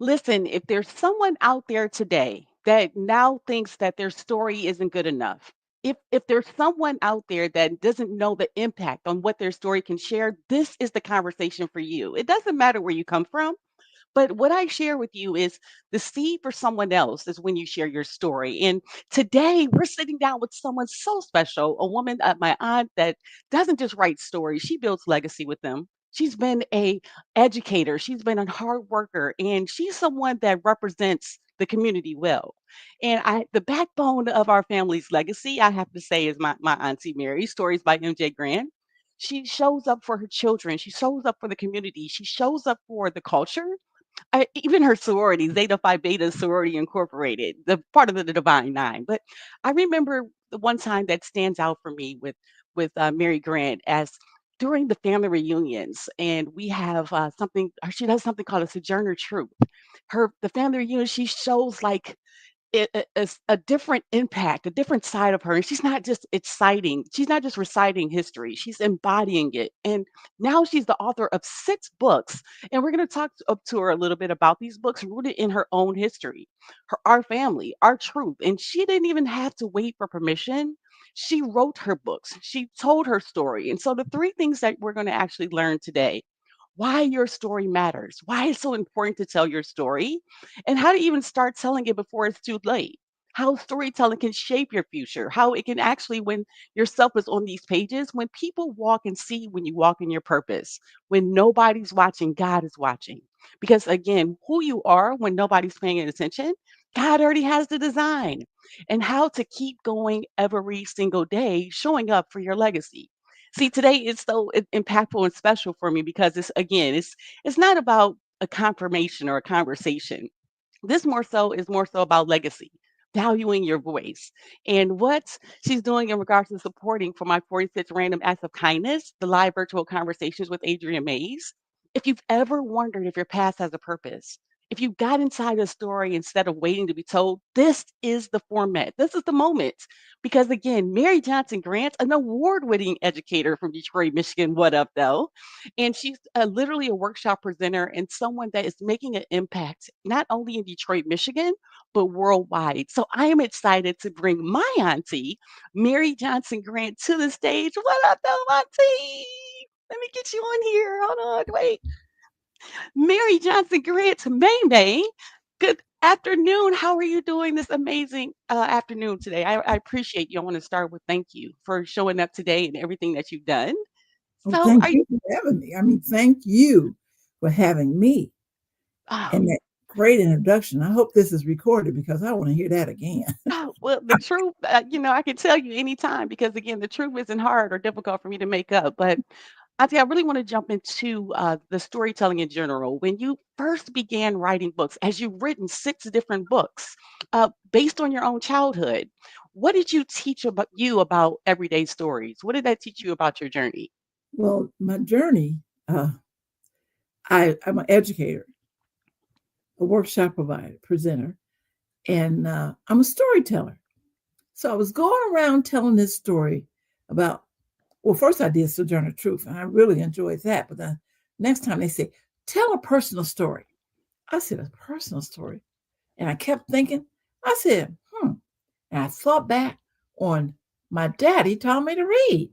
Listen, if there's someone out there today that now thinks that their story isn't good enough, if there's someone out there that doesn't know the impact on what their story can share, this is the conversation for you. It doesn't matter where you come from. But what I share with you is the seed for someone else is when you share your story. And today we're sitting down with someone so special, a woman, my aunt, that doesn't just write stories; she builds legacy with them. She's been a educator. She's been a hard worker, and she's someone that represents the community well. And the backbone of our family's legacy, I have to say, is my auntie Mary. Stories by MJ Grant. She shows up for her children. She shows up for the community. She shows up for the culture. Even her sorority, Zeta Phi Beta Sorority Incorporated, the part of the Divine Nine. But I remember the one time that stands out for me with Mary Grant as during the family reunions, and we have something. She does something called a Sojourner Truth. The family reunion, she shows like it is a different impact, a different side of her, and she's not just reciting history, she's embodying it, and now she's the author of 6 books, and we're gonna talk up to her a little bit about these books rooted in her own history, our family, our truth, and she didn't even have to wait for permission. She wrote her books, she told her story, and so the 3 things that we're gonna actually learn today: why your story matters, why it's so important to tell your story, and how to even start telling it before it's too late. How storytelling can shape your future, how it can actually, when yourself is on these pages, when people walk and see when you walk in your purpose, when nobody's watching, God is watching. Because again, who you are when nobody's paying attention, God already has the design. And how to keep going every single day, showing up for your legacy. See, today is so impactful and special for me because it's not about a confirmation or a conversation. This more so about legacy, valuing your voice, and what she's doing in regards to supporting for my 46 random acts of kindness, the live virtual conversations with Adrian Mays. If you've ever wondered if your past has a purpose, if you got inside a story instead of waiting to be told, this is the format. This is the moment. Because again, Mary Johnson Grant, an award winning educator from Detroit, Michigan, what up, though? And she's literally a workshop presenter and someone that is making an impact not only in Detroit, Michigan, but worldwide. So I am excited to bring my auntie, Mary Johnson Grant, to the stage. What up, though, auntie? Let me get you on here. Hold on, wait. Mary Johnson Grant, May May. Good afternoon. How are you doing this amazing afternoon today? I appreciate you. I want to start with thank you for showing up today and everything that you've done. Oh, So, thank are you? you for having me. I mean, thank you for having me Oh, and that great introduction. I hope this is recorded because I want to hear that again. oh, well, the truth, I can tell you anytime because again, the truth isn't hard or difficult for me to make up. But I think I really want to jump into the storytelling in general. When you first began writing books, as you've written 6 different books based on your own childhood, what did you teach about everyday stories? What did that teach you about your journey? Well, my journey, uh, I'm an educator, a workshop provider, presenter, and I'm a storyteller. So I was going around telling this story about, well, first I did Sojourner Truth, and I really enjoyed that. But the next time they say, tell a personal story. I said, a personal story. And I kept thinking, I said, And I thought back on my daddy taught me to read.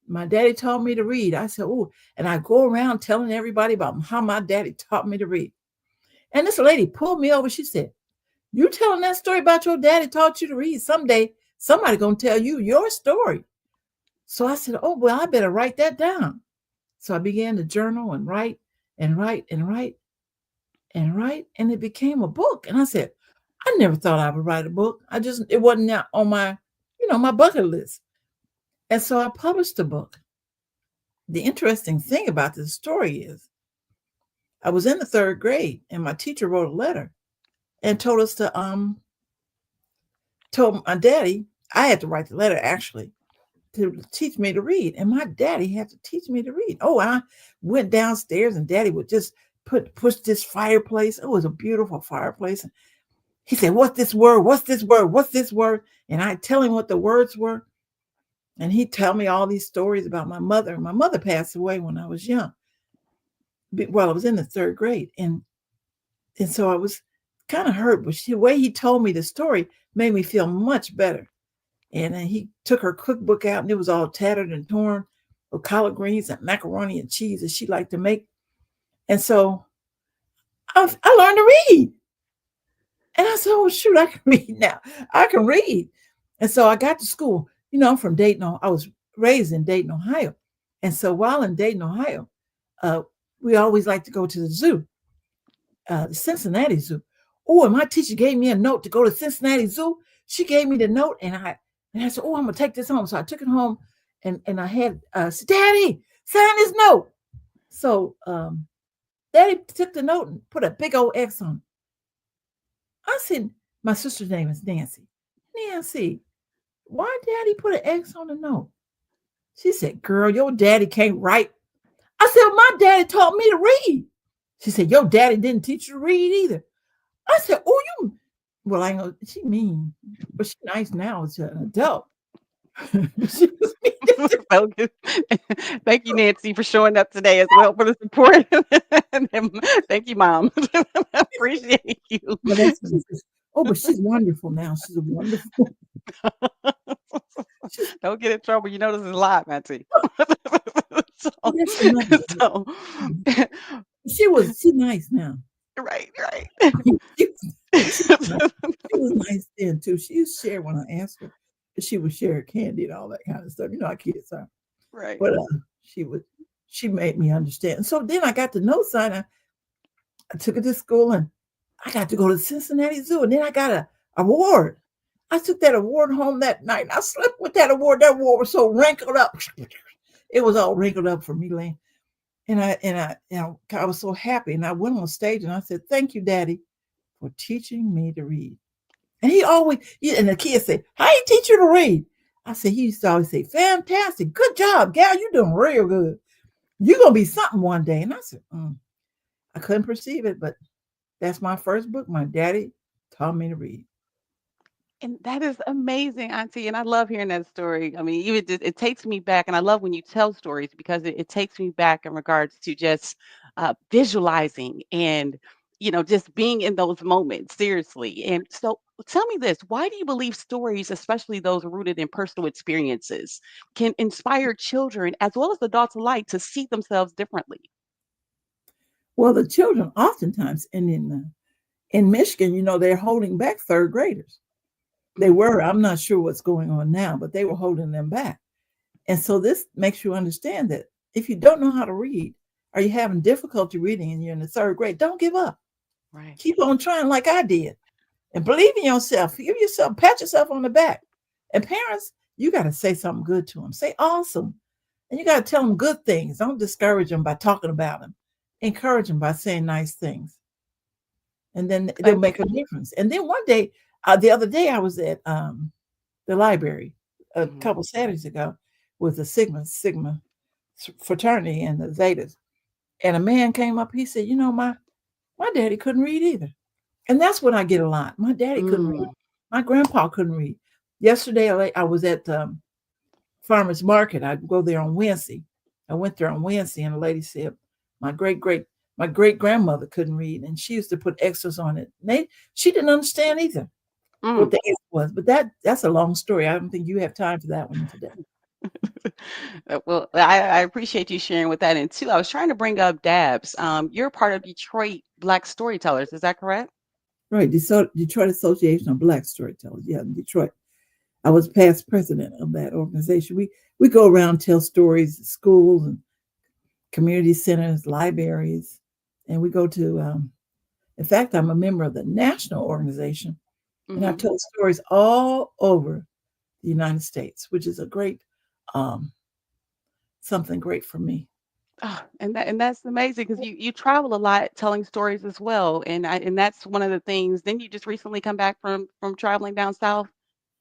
My daddy taught me to read. I said, oh, and I go around telling everybody about how my daddy taught me to read. And this lady pulled me over. She said, you telling that story about your daddy taught you to read. Someday somebody gonna tell you your story. So I said, oh, well, I better write that down. So I began to journal and write and write and write and write. And it became a book. And I said, I never thought I would write a book. It wasn't on my, my bucket list. And so I published the book. The interesting thing about this story is I was in the 3rd grade and my teacher wrote a letter and told us to told my daddy, I had to write the letter actually to teach me to read. And my daddy had to teach me to read. Oh, I went downstairs and daddy would just push this fireplace. It was a beautiful fireplace. And he said, what's this word? What's this word? What's this word? And I tell him what the words were. And he'd tell me all these stories about my mother. My mother passed away when I was young. Well, I was in the 3rd grade. And And so I was kind of hurt, but the way he told me the story made me feel much better. And then he took her cookbook out, and it was all tattered and torn with collard greens and macaroni and cheese that she liked to make. And so I learned to read. And I said, oh, shoot, I can read now. I can read. And so I got to school. I'm from Dayton. I was raised in Dayton, Ohio. And so while in Dayton, Ohio, uh, we always like to go to the zoo, the Cincinnati Zoo. Oh, and my teacher gave me a note to go to Cincinnati Zoo. She gave me the note, and I said, oh, I'm gonna take this home. So I took it home, and I had said, Daddy, sign this note. So Daddy took the note and put a big old X on it. I said, my sister's name is Nancy. Nancy, why Daddy put an X on the note? She said, girl, your daddy can't write. I said, well, my daddy taught me to read. She said, your daddy didn't teach you to read either. I said, oh, you, well, I know she mean, but she's nice now as an adult. She was mean. So good. Thank you, Nancy, for showing up today as well for the support. And thank you, Mom. Appreciate you. But that's what it is. Oh, but she's wonderful now. She's a wonderful. She's, Don't get in trouble. You know this is live, Auntie. So, oh, that's another. so She's nice now. right, right. she, she, she was nice then too. She used to share when I asked her. She would share candy and all that kind of stuff. You know how kids are. Right. But she would. She made me understand. And so then I got the note sign. I took it to school, and I got to go to the Cincinnati Zoo, and then I got a award. I took that award home that night, and I slept with that award. That award was so wrinkled up. It was all wrinkled up for me, Lane. And I was so happy. And I went on stage and I said, "Thank you, Daddy, for teaching me to read." And he always, and the kids say, "How he teach you to read?" I said, he used to always say, "Fantastic, good job, gal. You doing real good. You're gonna be something one day." And I said, I couldn't perceive it, but that's my first book. My daddy taught me to read. And that is amazing, Auntie. And I love hearing that story. I mean, even just, it takes me back, and I love when you tell stories because it takes me back in regards to just visualizing and, just being in those moments, seriously. And so tell me this, why do you believe stories, especially those rooted in personal experiences, can inspire children as well as adults alike to see themselves differently? Well, the children oftentimes, and in Michigan, they're holding back third graders. They Mhm. were. I'm not sure what's going on now, but they were holding them back. And so this makes you understand that if you don't know how to read, or you're having difficulty reading and you're in the third grade, don't give up. Right. Keep on trying like I did. And believe in yourself. Give yourself, pat yourself on the back. And parents, you got to say something good to them. Say awesome. And you got to tell them good things. Don't discourage them by talking about them. Encourage them by saying nice things. And then they'll Thank make a difference. And then one day, the other day, I was at the library a Mhm. couple Saturdays ago with the Sigma fraternity and the Zetas. And a man came up, he said, my daddy couldn't read either. And that's what I get a lot. My daddy couldn't read. Mm. My grandpa couldn't read. Yesterday, I was at farmer's market. I go there on Wednesday. I went there on Wednesday, and a lady said, my great grandmother couldn't read, and she used to put extras on it. She didn't understand either what Mm. the extra was. But that's a long story. I don't think you have time for that one today. Well, I appreciate you sharing with that. And two, I was trying to bring up Dabs. You're part of Detroit Black Storytellers. Is that correct? Right, Detroit Association of Black Storytellers. Yeah, in Detroit. I was past president of that organization. We go around, tell stories at schools and community centers, libraries, and we go to. In fact, I'm a member of the national organization, and I Hmm. tell stories all over the United States, which is a great, um, something great for me. Oh, and that's amazing because you travel a lot telling stories as well. And that's one of the things. Then you just recently come back from traveling down south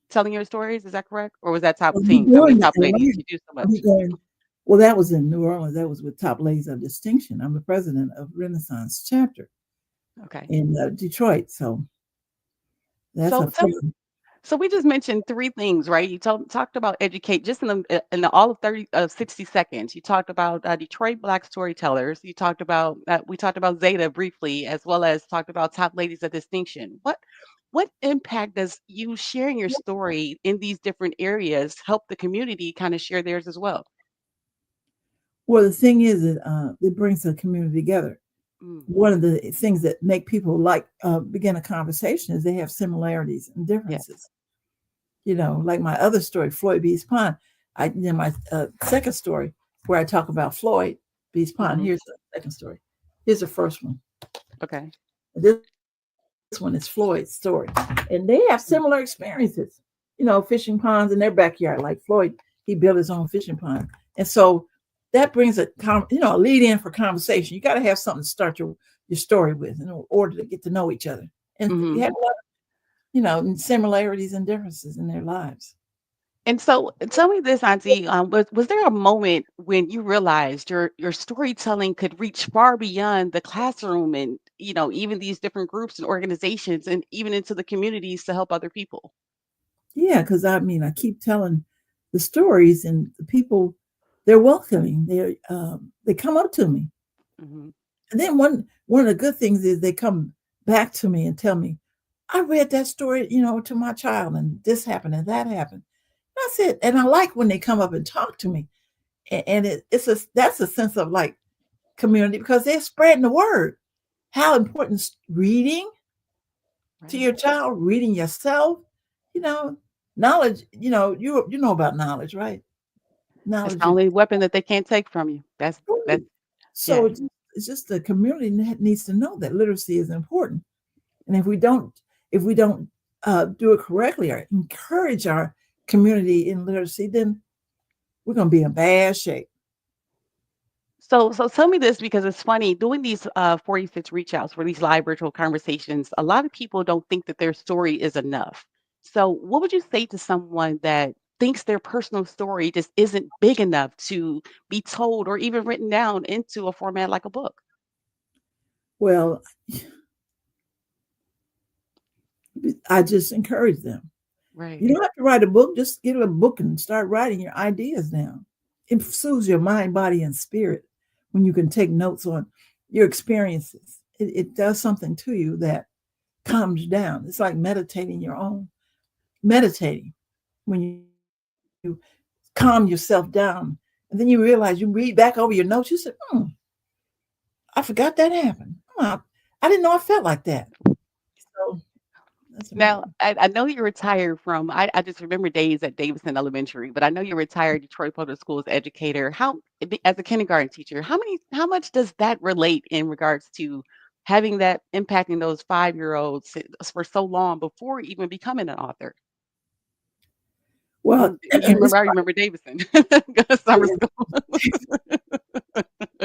telling your stories. Is that correct? Or was that top I'll be teams? I mean, doing that. top ladies. You do so I'll be much. going. Well, that was in New Orleans. That was with Top Ladies of Distinction. I'm the president of Renaissance chapter Okay. in Detroit, so that's a So tell me. fun. So we just mentioned 3 things, right? You talked about educate just in the all of 30 60 seconds. You talked about Detroit Black storytellers. You talked about we talked about Zeta briefly, as well as talked about top ladies of distinction. What impact does you sharing your story in these different areas help the community kind of share theirs as well? Well, the thing is that it brings the community together. Mm, One of the things that make people like begin a conversation is they have similarities and yes. differences. Like my other story, Floyd Beast Pond. My second story where I talk about Floyd Beast Pond. Hmm. Here's the second story. Here's the first one. Okay. This one is Floyd's story, and they have Mm, similar experiences. Fishing ponds in their backyard. Like Floyd, he built his own fishing pond, and so that brings a lead in for conversation. You got to have something to start your story with in order to get to know each other, and you mhm. have a lot similarities and differences in their lives. And so tell me this, Auntie, was there a moment when you realized your storytelling could reach far beyond the classroom and, even these different groups and organizations and even into the communities to help other people? Yeah, because I mean, I keep telling the stories, and the people, they're welcoming. They come up to me, Mhm. and then one of the good things is they come back to me and tell me, "I read that story, to my child, and this happened and that happened." That's it, and I like when they come up and talk to me, and that's a sense of like community because they're spreading the word. How important reading to Right. your child, reading yourself, you know, knowledge, you know about knowledge, right? That's Knowledge the is only weapon that they can't take from you. That's free. So yes. it's just the community needs to know that literacy is important. And if we don't do it correctly or encourage our community in literacy, then we're going to be in bad shape. So tell me this because it's funny doing these 46 reach outs for these live virtual conversations. A lot of people don't think that their story is enough. So what would you say to someone that thinks their personal story just isn't big enough to be told or even written down into a format like a book? Well, I just encourage them. Right. You don't have to write a book, just get a book and start writing your ideas down. It soothes your mind, body, and spirit when you can take notes on your experiences. It does something to you that calms you down. It's like meditating when you calm yourself down. And then you realize you read back over your notes, you said, I forgot that happened. I didn't know I felt like that. So that's Now, important. I know you're retired from I just remember days at Davidson Elementary, but I know you're retired Detroit Public Schools educator. As a kindergarten teacher, how much does that relate in regards to having that impacting those 5-year-olds for so long before even becoming an author? Well, I remember Davidson summer it's school.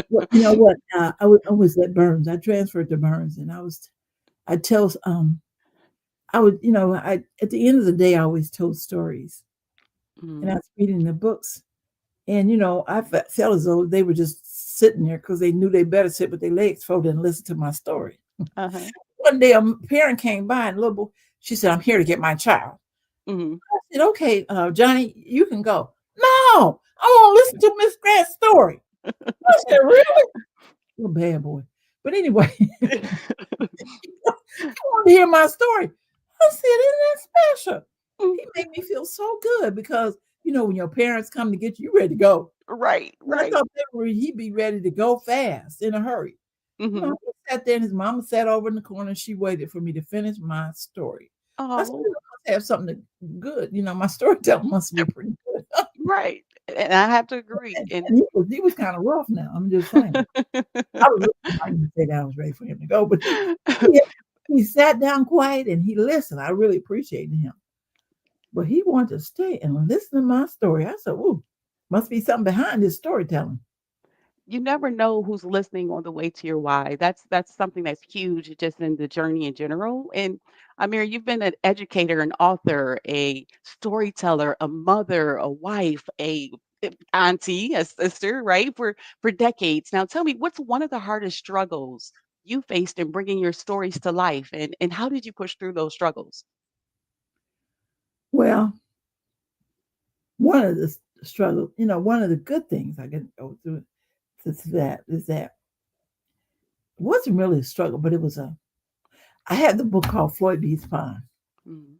Well, you know what? I was at Burns. I transferred to Burns, and I tell I would I at the end of the day I always told stories, and I Mhm. was reading the books, and I felt as though they were just sitting there because they knew they better sit with their legs folded and listen to my story. Uh-huh. One day a parent came by and little boy, she said, "I'm here to get my child." Mhm. I said, "Okay, Johnny, you can go." No, I want to listen to Miss Grant's story. I said, "Really?" You're a bad boy. But anyway, want to hear my story. I said, "Isn't that special?" He made me feel so good because when your parents come to get you, you ready to go. Right, And I right. thought he'd be ready to go fast in a hurry. Mhm. He sat there and his mama sat over in the corner and she waited for me to finish my story. I said, Oh. "I must have something good. My storytelling must be pretty good." Right, and I have to agree, and And he was kind of rough now. I'm just saying. I was I didn't say that I was ready for him to go, but he he sat down quiet and he listened. I really appreciated him. But he wanted to stay and listen to my story. I said, "Ooh, must be something behind this storytelling." you never know who's listening on the way to your why. That's something that's huge just in the journey in general. And Amir, you've been an educator, an author, a storyteller, a mother, a wife, a auntie, a sister, right? For decades. Now tell me, what's one of the hardest struggles you faced in bringing your stories to life, and how did you push through those struggles? Well, one of the struggle, one of the good things I can go through to that is that it wasn't really a struggle, but it was a. I had the book called Floyd Beats Pond, Mhm.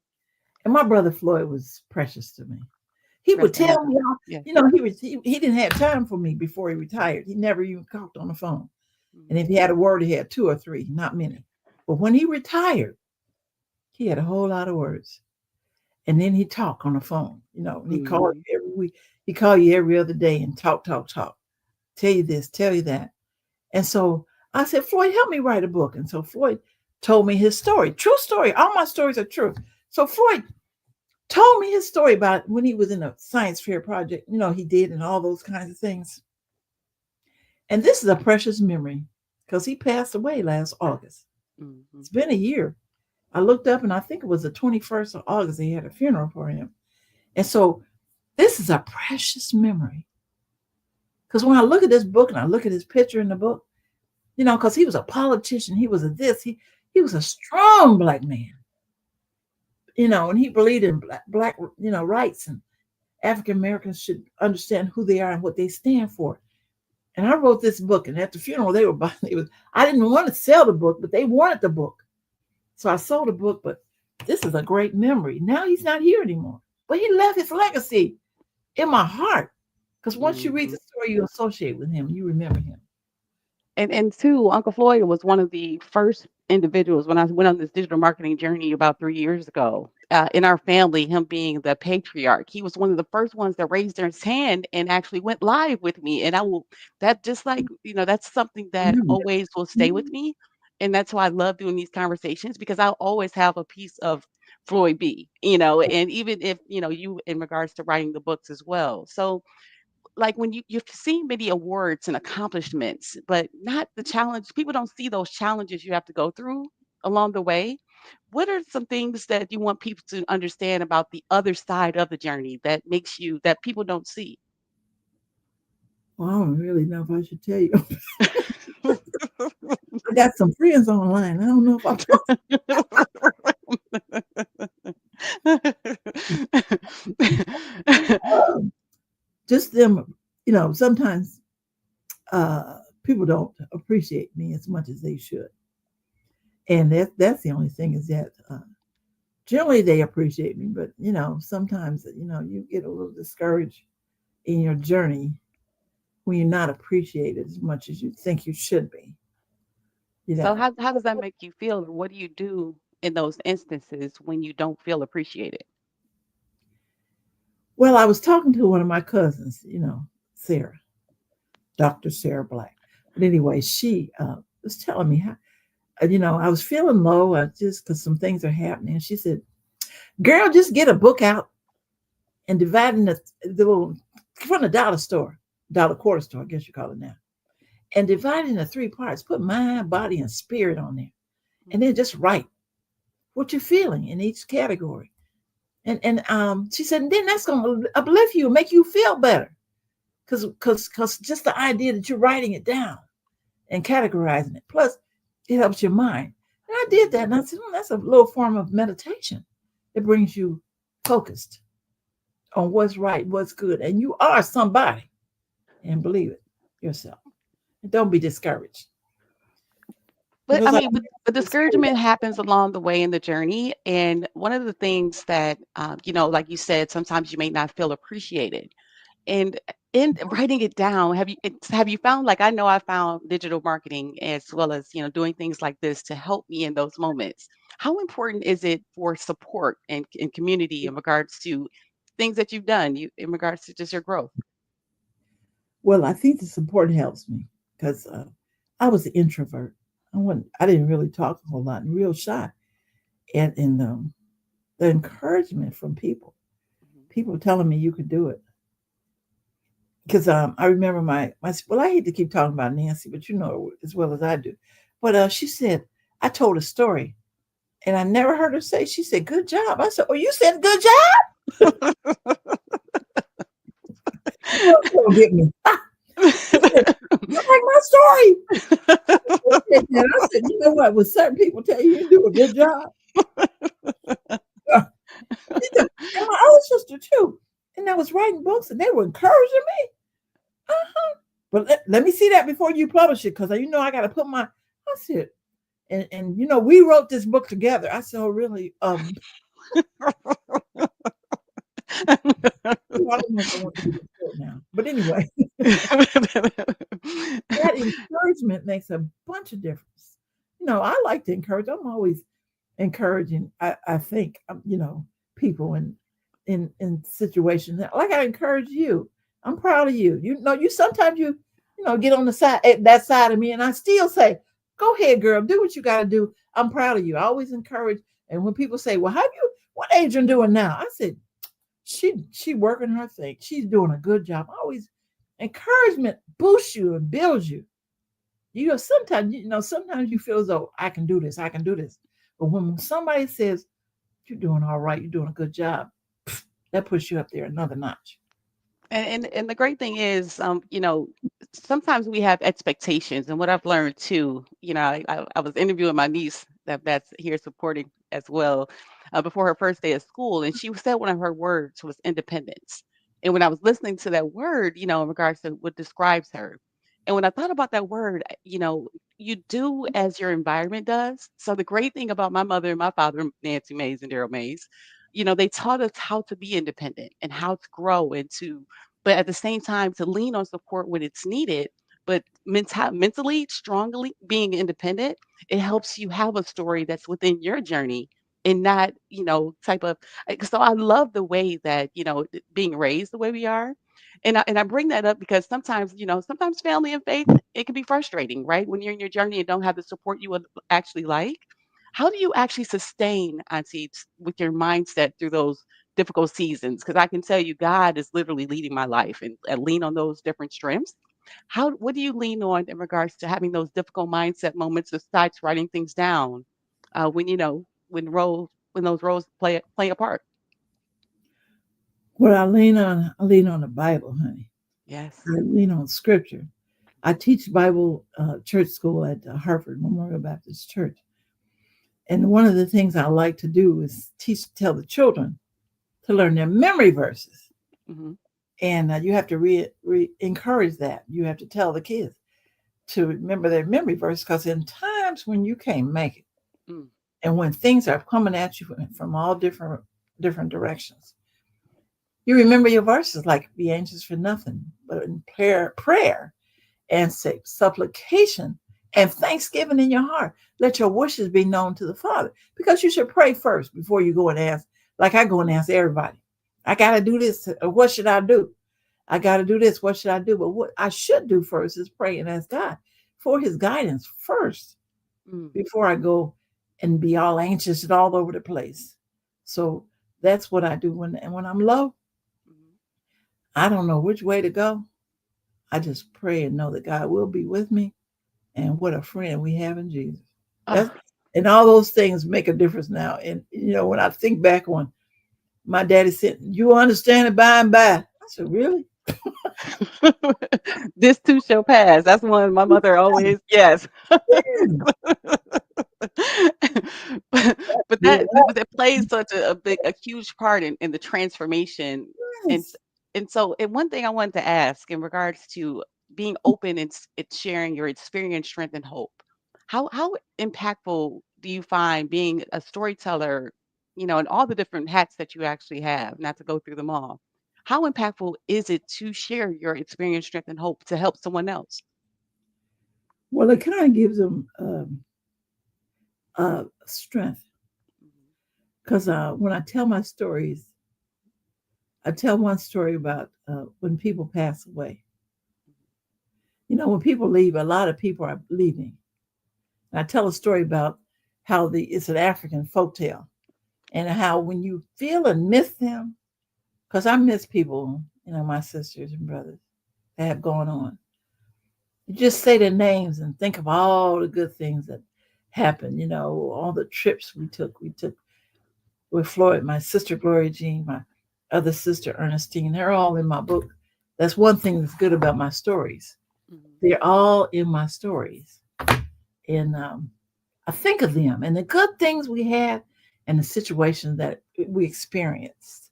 and my brother Floyd was precious to me. He would Rest in tell heaven. me, all, Yeah. he didn't have time for me before he retired. He never even talked on the phone, and Mhm. if he had a word, he had two or three, not many. But when he retired, he had a whole lot of words, and then he talk on the phone, and he called Mhm. you every week. He called you every other day and talk, talk, talk. Tell you this, tell you that. And so I said, Floyd, help me write a book. And so Floyd told me his story. True story. All my stories are true. So Floyd told me his story about when he was in a science fair project, he did and all those kinds of things. And this is a precious memory because he passed away last August. Mhm. It's been a year. I looked up and I think it was the 21st of August. They had a funeral for him. And so this is a precious memory. Because when I look at this book and I look at his picture in the book, because he was a politician, he was a this, he was a strong black man, and he believed in black rights, and African Americans should understand who they are and what they stand for. And I wrote this book, and at the funeral they were buying it. I didn't want to sell the book, but they wanted the book, so I sold the book. But this is a great memory. Now he's not here anymore, but he left his legacy in my heart. Because once you read the Mhm. story, you associate with him, you remember him. And two, Uncle Floyd was one of the first individuals when I went on this digital marketing journey about 3 years ago. In our family, him being the patriarch, he was one of the first ones that raised his hand and actually went live with me. And I will that just like that's something that Remember always will stay with him. me. And that's why I love doing these conversations because I'll always have a piece of Floyd B, and even if you in regards to writing the books as well. So like when you've seen many awards and accomplishments, but not the challenge. People don't see those challenges you have to go through along the way. What are some things that you want people to understand about the other side of the journey that makes you that people don't see? Well, I don't really know if I should tell you. I got some friends online. I don't know if I'm just them. Sometimes people don't appreciate me as much as they should, and that's the only thing is that generally they appreciate me, but sometimes you get a little discouraged in your journey when you're not appreciated as much as you think you should be. You So know. how does that make you feel? What do you do in those instances when you don't feel appreciated? Well, I was talking to one of my cousins, Sarah, Dr. Sarah Black. But anyway, she was telling me how, I was feeling low just because some things are happening. And she said, girl, just get a book out and divide in the little, from the dollar store, dollar quarter store, I guess you call it now, and divide it into three parts. Put mind, body, and spirit on there. And then Mhm. just write what you're feeling in each category. And she said, and then that's going to uplift you and make you feel better. Because just the idea that you're writing it down and categorizing it. Plus, it helps your mind. And I did that, Mhm. and I said, that's a little form of meditation. It brings you focused on what's right, what's good, and you are somebody. And believe it yourself. And don't be discouraged But I because I mean, but discouragement happens along the way in the journey. And one of the things that, like you said, sometimes you may not feel appreciated. And in writing it down, have you found like I know I found digital marketing as well as doing things like this to help me in those moments. How important is it for support and community in regards to things that you've done, you in regards to just your growth? well, I think the support helps me because I was an introvert. I didn't really talk a whole lot and real shy. And the encouragement from Mhm. people telling me you could do it. Because I remember well, I hate to keep talking about Nancy, but you know as well as I do. But she said, I told a story and I never heard her say, she said, good job. I said, oh, you said good job? Don't get me. She said, you like my story. And I said, you know what? When certain people tell you you do a good job, And my other sister too. And I was writing books, and they were encouraging me. Uh-huh. But let me see that before you publish it, because I got to put my. I said, and we wrote this book together. I said, oh really? I don't know if I want to do this book now, but anyway, that encouragement makes a bunch of difference. I like to encourage. I'm always encouraging. I think people in situations like I encourage you. I'm proud of you. You sometimes get on the side that side of me, and I still say, "Go ahead, girl. Do what you got to do. I'm proud of you." I always encourage. And when people say, "Well, what Adrian doing now?" I said, "She working her thing. She's doing a good job." Always encouragement boosts you and builds you. Sometimes you feel as though I can do this, I can do this. But when somebody says, you're doing all right, you're doing a good job, that puts you up there another notch. And the great thing is, sometimes we have expectations, and what I've learned too, I was interviewing my niece that's here supporting as well, before her first day of school, and she said one of her words was independence. And when I was listening to that word, in regards to what describes her, and when I thought about that word, you do as your environment does. So the great thing about my mother and my father, Nancy Mays and Daryl Mays, they taught us how to be independent and how to grow and to but at the same time to lean on support when it's needed. But mentally, strongly being independent, it helps you have a story that's within your journey and not, type of. So I love the way that, being raised the way we are. And I bring that up because sometimes, sometimes family and faith, it can be frustrating, right? When you're in your journey and don't have the support you would actually like. How do you actually sustain, Auntie, with your mindset through those difficult seasons? Because I can tell you, God is literally leading my life and lean on those different strengths. What do you lean on in regards to having those difficult mindset moments besides writing things down when when those roles play a part? Well, I lean on the Bible, honey. Yes. I lean on scripture. I teach Bible church school at Harvard Memorial Baptist Church. And one of the things I like to do is tell the children to learn their memory verses. Hmm. And you have to encourage that. You have to tell the kids to remember their memory verse, because in times when you can't make it, Mm. and when things are coming at you from all different directions, you remember your verses, like be anxious for nothing, but in prayer and say supplication and thanksgiving in your heart. Let your wishes be known to the Father, because you should pray first before you go and ask. Like I go and ask everybody, I got to do this. What should I do? I got to do this. What should I do? But what I should do first is pray and ask God for his guidance first Mm. before I go and be all anxious and all over the place. So that's what I do when I'm low. Mhm. I don't know which way to go. I just pray and know that God will be with me, and what a friend we have in Jesus. That's Ah. and all those things make a difference now. And when I think back on my daddy said, "You will understand it by and by." I said, "Really?" This too shall pass. That's one my mother always, yes. Yeah. but Yeah. that plays such a huge part in the transformation. And Yes. s- and one thing I wanted to ask in regards to being open and sharing your experience, strength, and hope. How impactful do you find being a storyteller, and all the different hats that you actually have, not to go through them all? How impactful is it to share your experience, strength, and hope to help someone else? Well, it kind of gives them strength, Mhm. because when I tell my stories, I tell one story about when people pass away. When people leave, a lot of people are leaving. And I tell a story about how it's an African folktale, and how when you feel and miss them, because I miss people, my sisters and brothers that have gone on. You just say their names and think of all the good things that happened, all the trips we took. We took with Floyd, my sister Gloria Jean, my other sister Ernestine. They're all in my book. That's one thing that's good about my stories. Mhm. They're all in my stories. And I think of them and the good things we had, and the situations that we experienced.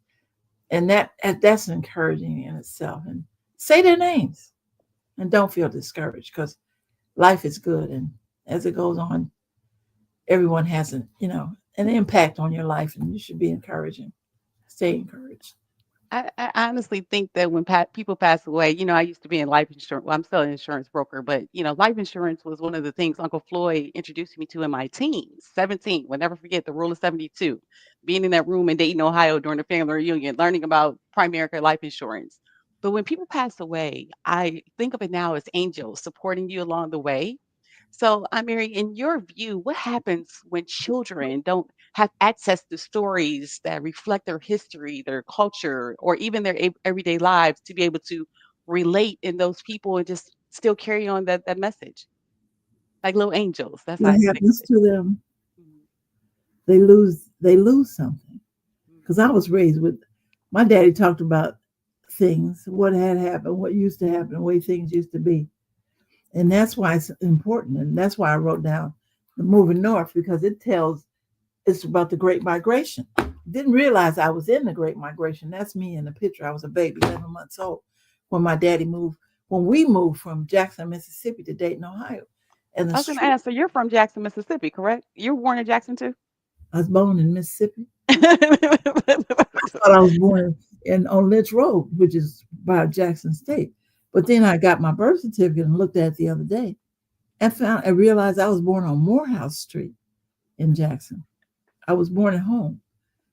And that's encouraging in itself. And say their names and don't feel discouraged because life is good. And as it goes on, everyone has an impact on your life, and you should be encouraging. Stay encouraged. I honestly think that when people pass away, I used to be in life insurance. Well, I'm still an insurance broker, but life insurance was one of the things Uncle Floyd introduced me to in my teens, 17. Will never forget the rule of 72. Being in that room in Dayton, Ohio during the family reunion, learning about Primerica life insurance. But when people pass away, I think of it now as angels supporting you along the way. So, I'm Mary, in your view, what happens when children don't have access to stories that reflect their history, their culture, or even their everyday lives to be able to relate in those people and just still carry on that message? Like little angels. That's how What I think of happens it. to them? Mhm, They lose something. mhm. Because I was raised with my daddy talked about things, what had happened, what used to happen, the way things used to be. And that's why it's important. And that's why I wrote down the moving north, because it's about the Great Migration. Didn't realize I was in the Great Migration. That's me in the picture. I was a baby, 11 months old, when my daddy moved, when we moved from Jackson, Mississippi to Dayton, Ohio. And the I was going to street, ask, so you're from Jackson, Mississippi, correct? You were born in Jackson too? I was born in Mississippi. I thought I was born on Lynch Road, which is by Jackson State. But then I got my birth certificate and looked at it the other day and realized I was born on Morehouse Street in Jackson. I was born at home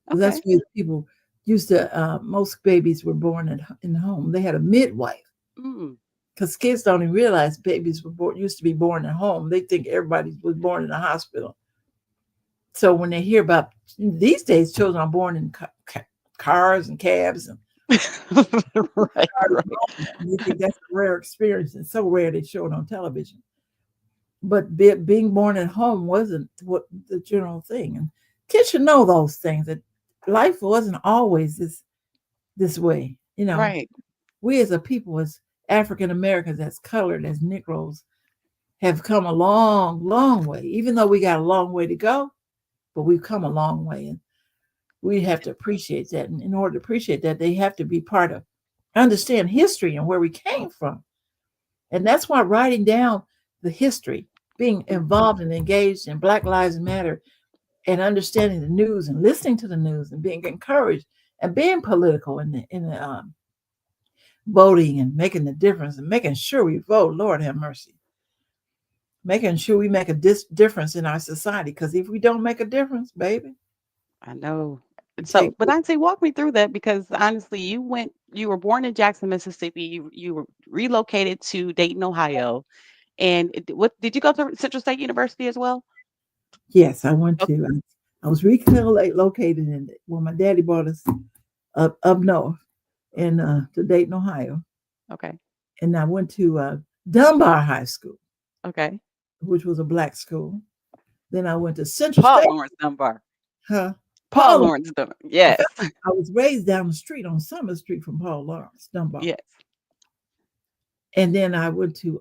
because that's Okay. where people used to. Most babies were born in home. They had a midwife Mm, because kids don't even realize babies used to be born at home. They think everybody was born in a hospital. So when they hear about these days, children are born in cars and cabs and right, right. they think that's a rare experience. It's so rare they show it on television. But being born at home wasn't what the general thing. And kids should know those things, that life wasn't always this way. Right. We as a people, as African Americans, as colored, as Negroes, have come a long, long way. Even though we got a long way to go, but we've come a long way, and we have to appreciate that. And in order to appreciate that, they have to be part of, understand history and where we came from. And that's why writing down the history, being involved and engaged in Black Lives Matter, and understanding the news and listening to the news and being encouraged and being political in the voting and making the difference and making sure we vote. Lord have mercy, making sure we make a difference in our society. Because if we don't make a difference, baby, I know. we So, take. but I'd say walk me through that because honestly, you were born in Jackson, Mississippi. You were relocated to Dayton, Ohio. And what did you go to Central State University as well? Yes, I went Oh, to. I was located in when my daddy brought us up north in to Dayton, Ohio, okay. and I went to Dunbar High School, Okay. which was a black school. Then I went to Central Paul State. Lawrence Dunbar. Huh? Paul Paul. Lawrence Dunbar. In Yes. fact, I was raised down the street on Summer Street from Paul Lawrence Dunbar, Yes. and then I went to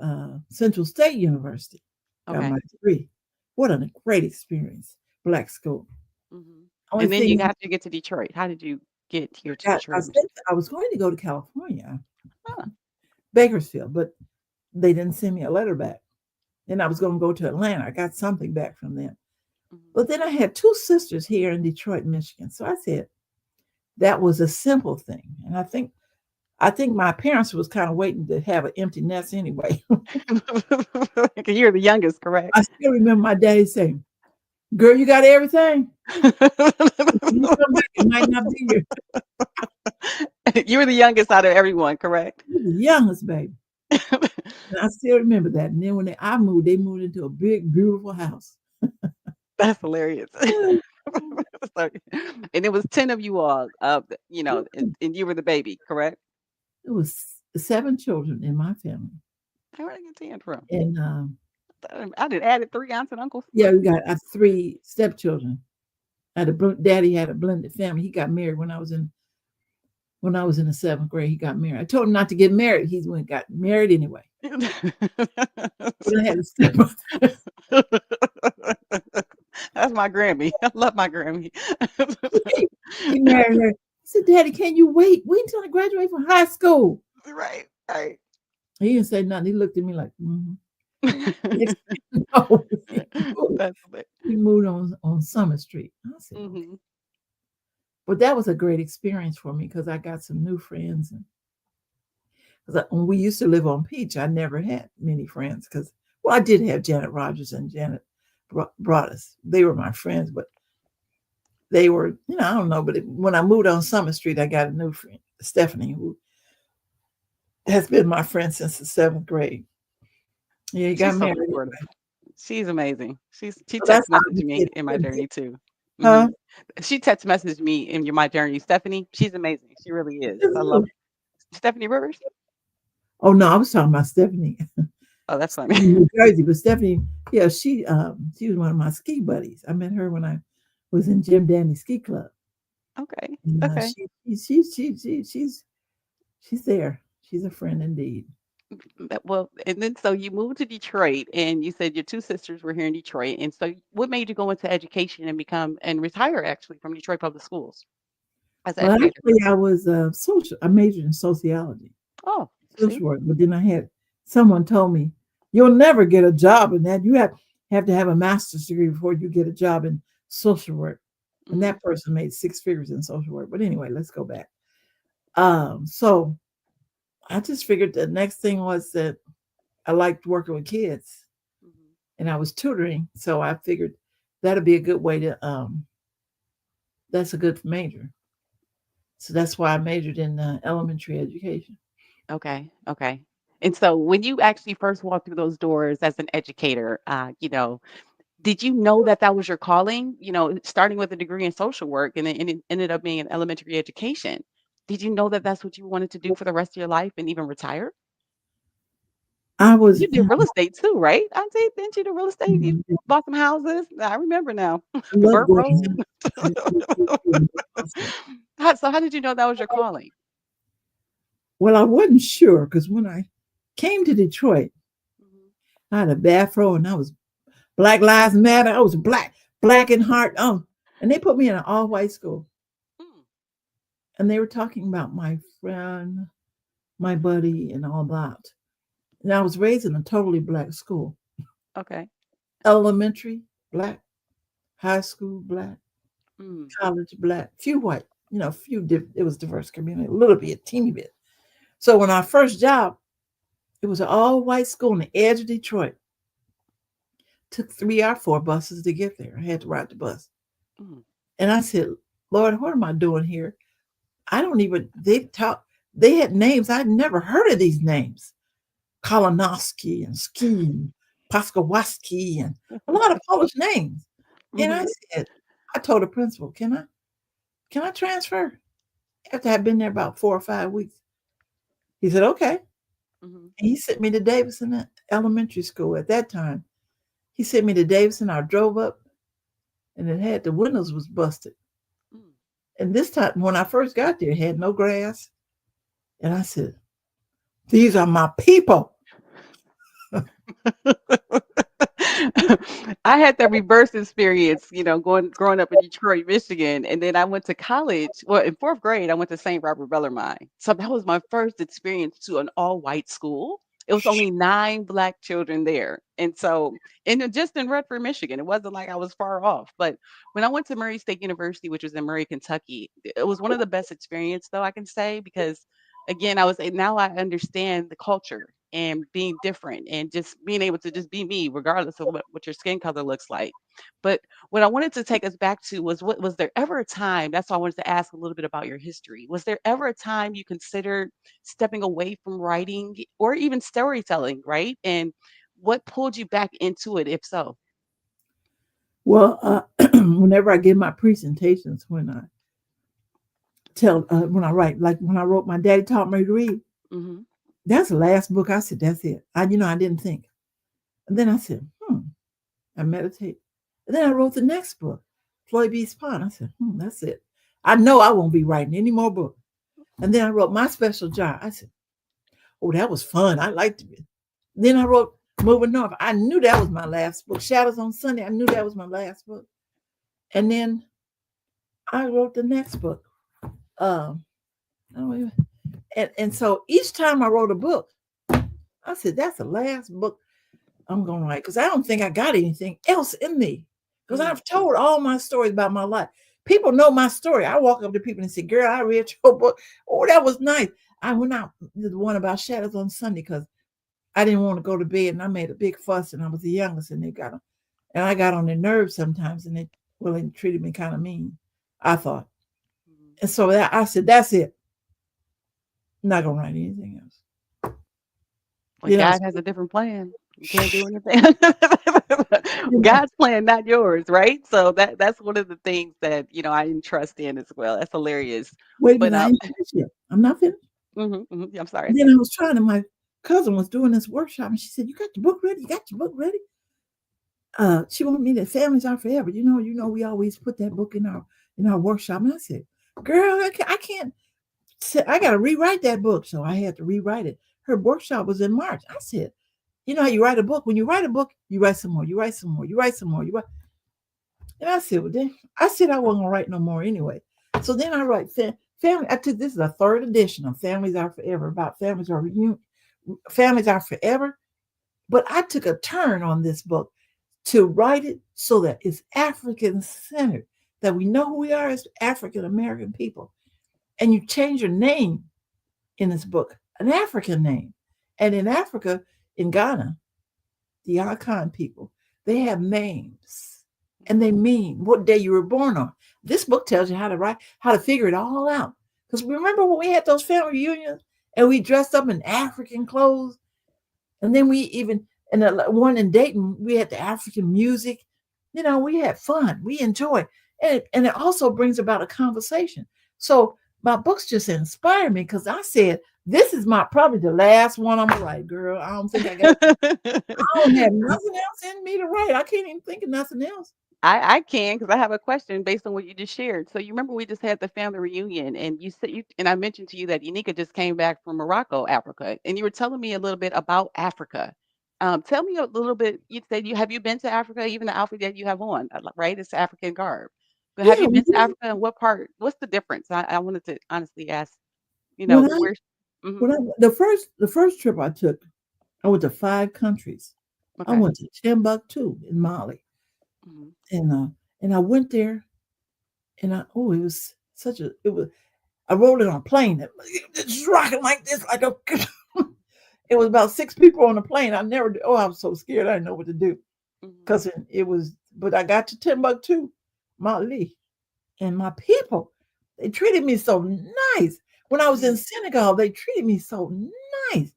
Central State University, got Okay. my degree. What a great experience! Black school. Only And then you thing have to get to Detroit. How did you get here to I Detroit? said I was going to go to California, Huh. Bakersfield, but they didn't send me a letter back. Then I was going to go to Atlanta. I got something back from them. Mhm. But then I had two sisters here in Detroit, Michigan. So I said that was a simple thing. And I think my parents was kind of waiting to have an empty nest anyway. You're the youngest, correct? I still remember my daddy saying, "Girl, you got everything. When you come back, it might not be here." You were the youngest out of everyone, correct? He was the youngest baby. And I still remember that. And then when I moved, they moved into a big, beautiful house. That's hilarious. So and it was 10 of you all, and you were the baby, correct? It was 7 children in my family. Where did I get 10 from? And I did added 3 aunts and uncles. yeah, we got 3 stepchildren. Daddy had a blended family. He got married when I was in the 7th grade. He got married. I told him not to get married. He went got married anyway. But I had a stepmother. That's my Grammy. I love my Grammy. He, he married her. I said, Daddy, can you wait? Wait until I graduate from high school. Right, right. He didn't say nothing. He looked at me like, mm-hmm. Next thing you know, That's lit. he moved on Summer Street. I said, okay. Mhm, But that was a great experience for me because I got some new friends. And because when we used to live on Peach, I never had many friends because, well, I did have Janet Rogers and Janet Broadus. They were my friends, but they were, I don't know. But when I moved on Summer Street, I got a new friend, Stephanie, who has been my friend since the seventh grade. Yeah, he got she's so married supportive. anyway. She's amazing. She So that's text how I messaged me did. in my journey too. Huh? Mhm. She text messaged me in my journey. Stephanie, she's amazing. She really is. I love Stephanie Rivers. Oh no, I was talking about Stephanie. Oh, that's funny. Stephanie, New Jersey, but Stephanie, yeah, she was one of my ski buddies. I met her when I was in Jim Dandy Ski Club, Okay. and Okay. she's there. She's a friend indeed. Well, and then so you moved to Detroit, and you said your two sisters were here in Detroit. And so, what made you go into education and become and retire actually from Detroit Public Schools as an Well, educator? actually, I was social. I majored in sociology, Oh, see. social work, but then I had someone told me you'll never get a job in that. You have to have a master's degree before you get a job in social work. And Hmm. that person made six figures in social work. But anyway, let's go back. So I just figured the next thing was that I liked working with kids Hmm. and I was tutoring. So I figured that'd be a good way to, that's a good major. So that's why I majored in elementary education. Okay. Okay. And so, when you actually first walked through those doors as an educator, did you know that that was your calling? Starting with a degree in social work and it ended up being in elementary education. Did you know that that's what you wanted to do for the rest of your life and even retire? I was, You did real estate too, right? Auntie, didn't you do real estate? You I bought some houses? I remember now. love Burt going Road. out. I love doing that also. How did you know that was your calling? Well, I wasn't sure because when I came to Detroit, Mhm. I had a bathrobe and I was Black Lives Matter. I was black in heart. And they put me in an all white school. Mm, And they were talking about my friend, my buddy, and all that. And I was raised in a totally black school. okay. Elementary, black, high school, black, Mm, college, black, few white, it was diverse community, a little bit, teeny bit. So when our first job, it was an all white school on the edge of Detroit. Took 3 or 4 buses to get there. I had to ride the bus. mm, And I said, Lord, what am I doing here? I don't even, they had names. I'd never heard of these names. Kolonowski and Ski and Paskawaski and a lot of Polish names. And I mhm, said, I told the principal, can I transfer? After I'd been there about 4 or 5 weeks. He said, okay. mhm, And he sent me to Davidson Elementary School at that time. He sent me to Davidson. I drove up and it had the windows was busted. mm. And this time when I first got there, it had no grass. And I said, these are my people. I had that reverse experience, growing up in Detroit, Michigan, and then I went to college. Well, in fourth grade, I went to St. Robert Bellarmine. So that was my first experience to an all-white school. It was only 9 Black children there, and so just in Redford, Michigan, it wasn't like I was far off. But when I went to Murray State University, which was in Murray, Kentucky, it was one of the best experience, though I can say, because again, now I understand the culture and being different and just being able to just be me regardless of what your skin color looks like. But what I wanted to take us back to was, what was there ever a time, that's why I wanted to ask a little bit about your history. Was there ever a time you considered stepping away from writing or even storytelling, right? And what pulled you back into it, if so? Well, whenever I give my presentations, when I write, like when I wrote My Daddy Taught Me to Read, Hmm. that's the last book. I said, that's it. I didn't think. And then I said, I meditate. And then I wrote the next book, Floyd B. Spawn. I said, that's it. I know I won't be writing any more books. And then I wrote My Special Jar. I said, oh, that was fun. I liked it. Then I wrote Moving North. I knew that was my last book. Shadows on Sunday. I knew that was my last book. And then I wrote the next book. Um, and so each time I wrote a book, I said, that's the last book I'm going to write because I don't think I got anything else in me. Because Mm. I've told all my stories about my life. People know my story. I walk up to people and say, girl, I read your book. Oh, that was nice. I went out the one about shadows on Sunday because I didn't want to go to bed and I made a big fuss and I was the youngest and they got on. And I got on their nerves sometimes and they treated me kind of mean, I thought. Mhm. And so I said, that's it. I'm not going to write anything else. When Then I God has a different plan, you can't do anything. then I God's plan, not yours, right? So that's one of the things that, I entrust in as well. That's hilarious. wait a But minute, I ain't finished yet. I'm not finished. mhm, mhm, yeah, I'm sorry, I And then said I it. was trying to, my cousin was doing this workshop and she said, you got your book ready? You got your book ready? She wanted me to families are forever. We always put that book in our workshop. And I said, girl, I can't I gotta rewrite that book. So I had to rewrite it. Her workshop was in March. I said, you know how you write a book? When you write a book, you write some more, you write some more, you write some more, you write. And I said, well, then I said I wasn't gonna write no more anyway. So then I write family. I took this is a third edition of Families Are Forever about families are forever. But I took a turn on this book to write it so that it's African centered, that we know who we are as African American people. And you change your name in this book, an African name. And in Africa, in Ghana, the Akan people, they have names and they mean what day you were born on. This book tells you how to write, how to figure it all out. Because remember when we had those family reunions and we dressed up in African clothes, and then we even and the one in Dayton, we had the African music. We had fun. We enjoyed, and it also brings about a conversation. So my books just inspired me because I said, "This is my probably the last one I'm gonna write, girl. I don't think I got. I don't have nothing else in me to write. I can't even think of nothing else." I can because I have a question based on what you just shared. So you remember we just had the family reunion, and you said and I mentioned to you that Unika just came back from Morocco, Africa, and you were telling me a little bit about Africa. Tell me a little bit. You said you been to Africa, even the outfit that you have on, right? It's African garb. But have Yeah, you we been to did. Africa and what part? What's the difference? I wanted to honestly ask. When I Where's hmm when I the first trip I took, I went to 5 countries. I okay. went to Timbuktu in Mali, Hmm. and I went there, and it was such a it was I rolled it on a plane. It was rocking like this, like a. It was about 6 people on the plane. I never. Oh, I was so scared. I didn't know what to do Hmm. because it was. But I got to Timbuktu, Mali, and my people, they treated me so nice. When I was in Hmm. Senegal, they treated me so nice.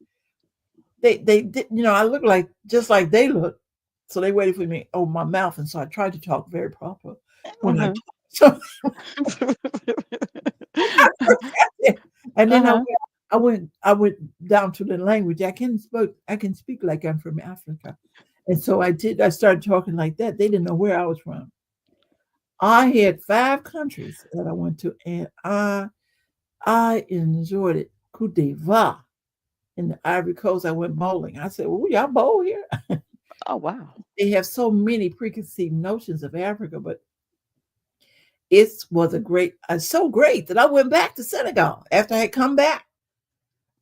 They did. I looked like just like they look. So they waited for me to open my mouth, and so I tried to talk very proper when I Uh-huh. talked. So and then Uh-huh. I went down to the language. I can speak like I'm from Africa. And so I started talking like that. They didn't know where I was from. I had 5 countries that I went to and I enjoyed it. Cote d'Ivoire in the Ivory Coast. I went bowling. I said, "Oh, y'all bowl here?" Oh wow. They have so many preconceived notions of Africa, but it was so great that I went back to Senegal after I had come back.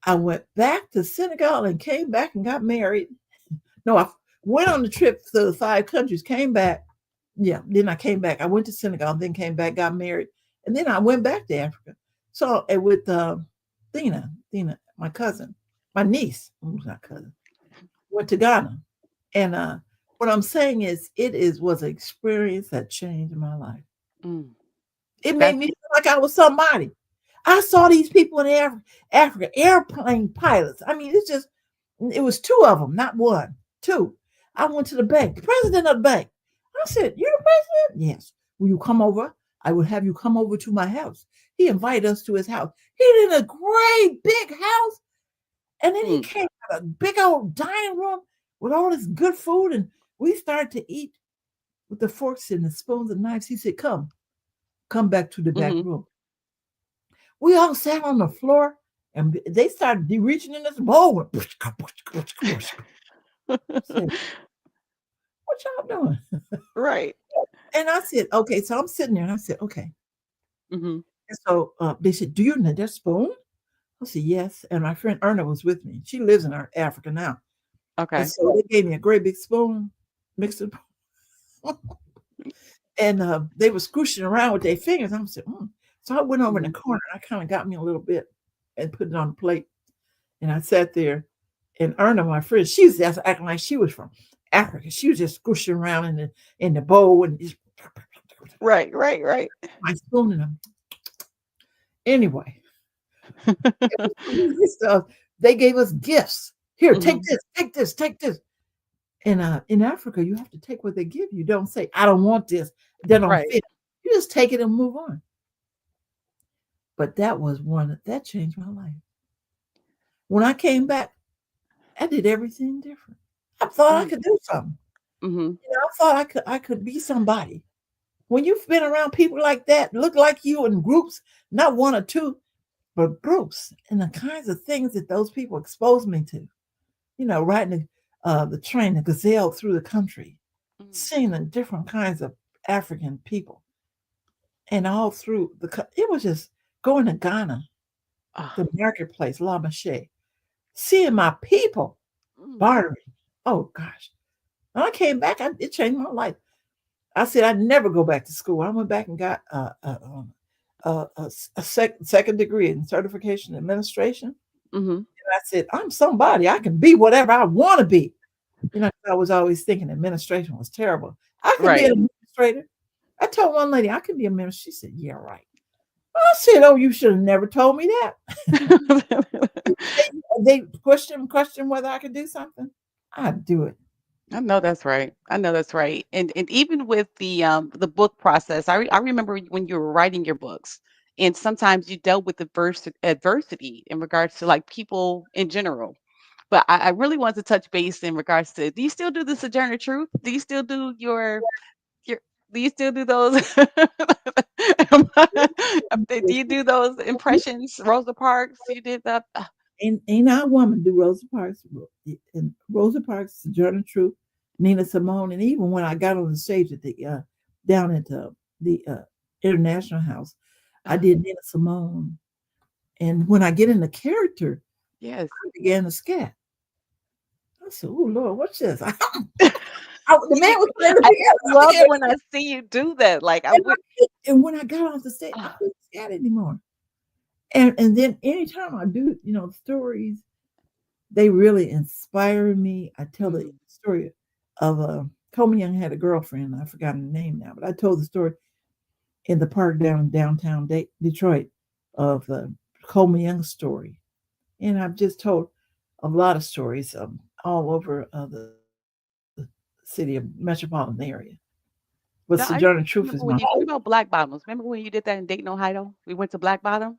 I went back to Senegal and came back and got married. No, I went on the trip to the 5 countries, came back. Yeah, then I came back. I went to Senegal, then came back, got married, and then I went back to Africa. So and with Thina, my cousin, my niece, who's not cousin, went to Ghana. And what I'm saying is, was an experience that changed my life. Mm. It made That's me feel like I was somebody. I saw these people in Africa, airplane pilots. I mean, it was 2 of them, not one, 2. I went to the bank, the president of the bank. I said, "You're the president?" "Yes." "Will you come over? I will have you come over to my house." He invited us to his house. He did a great big house. And then he mm, came to a big old dining room with all this good food. And we started to eat with the forks and the spoons and knives. He said, come back to the back mhm. room. We all sat on the floor and they started reaching in this bowl. I said, "What y'all doing?" Right. And I said, okay. So I'm sitting there and I said, okay. Mhm. And so they said, do you need that spoon? I said, yes. And my friend Erna was with me. She lives in Africa now. And Okay. so they gave me a great big spoon, mixed it, and they were squishing around with their fingers. I said, mm. So I went over in the Mhm. corner. I kind of got me a little bit and put it on the plate. And I sat there. And Erna, my friend, she was just acting like she was from Africa. She was just squishing around in the bowl and just Right, right, right. my spoon in them. Anyway, it was crazy stuff. They gave us gifts. Here, take Mhm. this, take this, take this. And in Africa, you have to take what they give you. Don't say, I don't want this. That don't Right. fit. You just take it and move on. But that was one that changed my life. When I came back, I did everything different. I thought I Mm. could do something. Mhm. I thought I could be somebody. When you've been around people like that, look like you in groups, not one or two, but groups, and the kinds of things that those people exposed me to. Riding the train, the gazelle through the country, Mm. seeing the different kinds of African people, and all through it was just going to Ghana, Ah. the marketplace, La Mache, seeing my people Mm. bartering. Oh gosh. When I came back, it changed my life. I said I'd never go back to school. I went back and got second degree in certification in administration. Mhm. And I said, I'm somebody. I can be whatever I want to be. 'Cause I was always thinking administration was terrible. I can be Right. an administrator. I told one lady I can be a minister. She said, yeah, right. I said, oh, you should have never told me that. They question whether I could do something. I'd do it. I know that's right. I know that's right. And even with the book process, I remember when you were writing your books, and sometimes you dealt with adversity in regards to like people in general. But I really want to touch base in regards to, do you still do the Sojourner Truth? Do you still do your do you still do those? Do you do those impressions, Rosa Parks? You did that? Ain't our woman do Rosa Parks and Rosa Parks, Sojourner Truth, Nina Simone, and even when I got on the stage at the down at the International House, I Uh, did Nina Simone. And when I get in the character, yes. I began to scat. I said, "Oh Lord, what's this?" The You man do was trying to I figure out. I love began, when I see you do that, like, I and, would and when I got off the stage, I ah, couldn't scat anymore. And then anytime I do, stories, they really inspire me. I tell the mhm, story of Coleman Young had a girlfriend. I forgot her name now, but I told the story in the park down in downtown Detroit of Coleman Young's story. And I've just told a lot of stories all over the city of metropolitan area. But no, Sojourner I Truth is my remember when you what about Black Bottoms? Remember when you did that in Dayton, Ohio? We went to Black Bottom,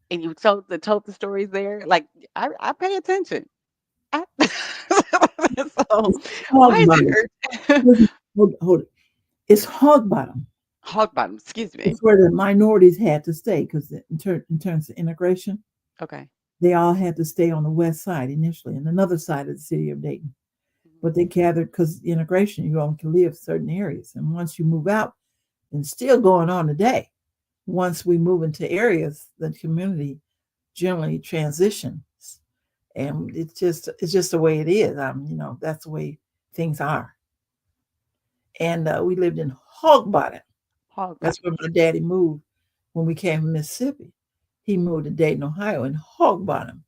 and you told the stories there? Like, I pay attention. I so, it's why hog is bottom. it urgent? Hold it. It's hog bottom. Hog Bottom, excuse me. It's where the minorities had to stay because in terms of integration, Okay. they all had to stay on the west side initially, and another side of the city of Dayton. Mhm. But they gathered because integration, you only can live certain areas, and once you move out, and still going on today. Once we move into areas, the community generally transitions, and it's just the way it is. That's the way things are. And we lived in Hog Bottom. Hog That's Bottom. where my daddy moved when we came from Mississippi. He moved to Dayton, Ohio, in Hog Bottom.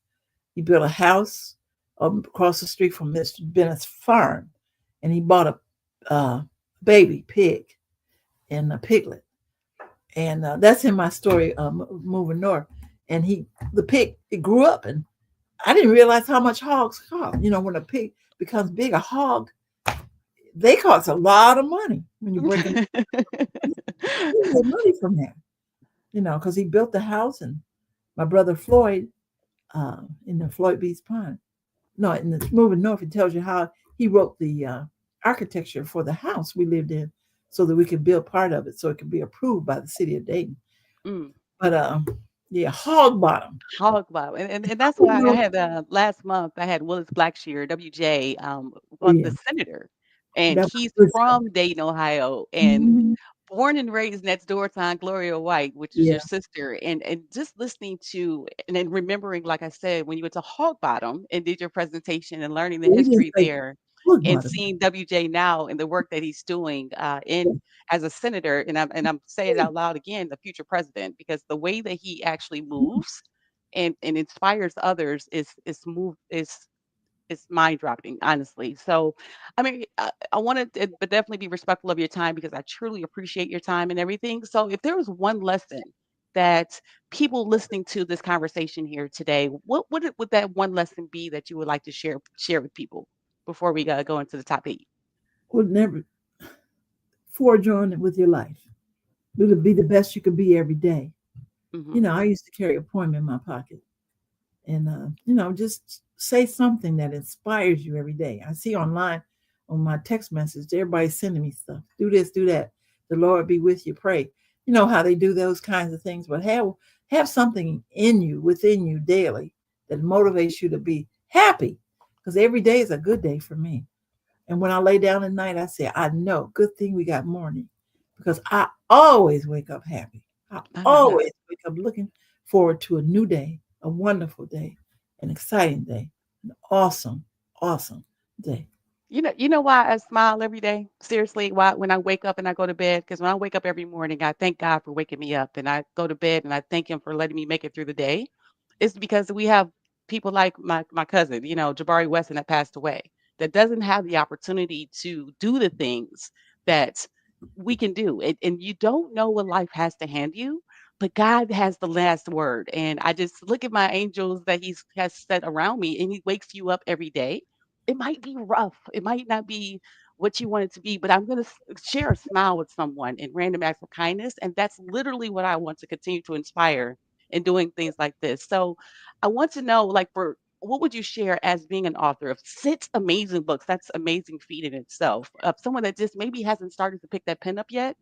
He built a house across the street from Mr. Bennett's farm, and he bought a baby pig and a piglet. And that's in my story, moving north. And the pig, it grew up, and I didn't realize how much hogs cost. When a pig becomes big, a hog, they cost a lot of money when you break them. He made money from that, because he built the house, and my brother Floyd, in the Floyd Beach Pond. No, in the moving north, it tells you how he wrote the architecture for the house we lived in, so that we could build part of it, so it could be approved by the city of Dayton. Mm. But yeah, hog bottom. Hog Wild, and I that's don't why I know. had, last month, I had Willis Blackshear, WJ, Oh on yeah, the senator. and That he's was good stuff. from Dayton, Ohio, and Mhm. born and raised next door to Aunt Gloria White, which is Yeah. your sister, and just listening to and then remembering, like I said, when you went to Hog Bottom and did your presentation and learning the Yeah, he didn't history say there, what and bottom. seeing WJ now and the work that he's doing Yeah. in as a senator, and I'm saying it out loud again, the future president, because the way that he actually moves and inspires others is mind dropping, honestly. So, I mean, I wanted to, but definitely be respectful of your time because I truly appreciate your time and everything. So, if there was one lesson that people listening to this conversation here today, would that one lesson be that you would like to share with people before we go into the top 8? Would never forge on with your life. Be the best you could be every day. Hmm. You know, I used to carry a poem in my pocket, and just say something that inspires you every day. I see online on my text message, everybody's sending me stuff. Do this, do that. The Lord be with you. Pray. You know how they do those kinds of things, but have something in you, within you daily that motivates you to be happy. Because every day is a good day for me. And when I lay down at night, I say, I know, good thing we got morning. Because I always wake up happy. I Oh my God. always wake up looking forward to a new day, a wonderful day, an exciting day, an awesome, awesome day. You know why I smile every day? Seriously, why when I wake up and I go to bed? Because when I wake up every morning, I thank God for waking me up, and I go to bed and I thank Him for letting me make it through the day. It's because we have people like my cousin, Jabari Weston that passed away, that doesn't have the opportunity to do the things that we can do, and you don't know what life has to hand you, but God has the last word. And I just look at my angels that He's has set around me, and He wakes you up every day. It might be rough. It might not be what you want it to be, but I'm going to share a smile with someone in random acts of kindness. And that's literally what I want to continue to inspire in doing things like this. So I want to know, like, for what would you share as being an author of 6 amazing books? That's amazing feat in itself. Of someone that just maybe hasn't started to pick that pen up yet.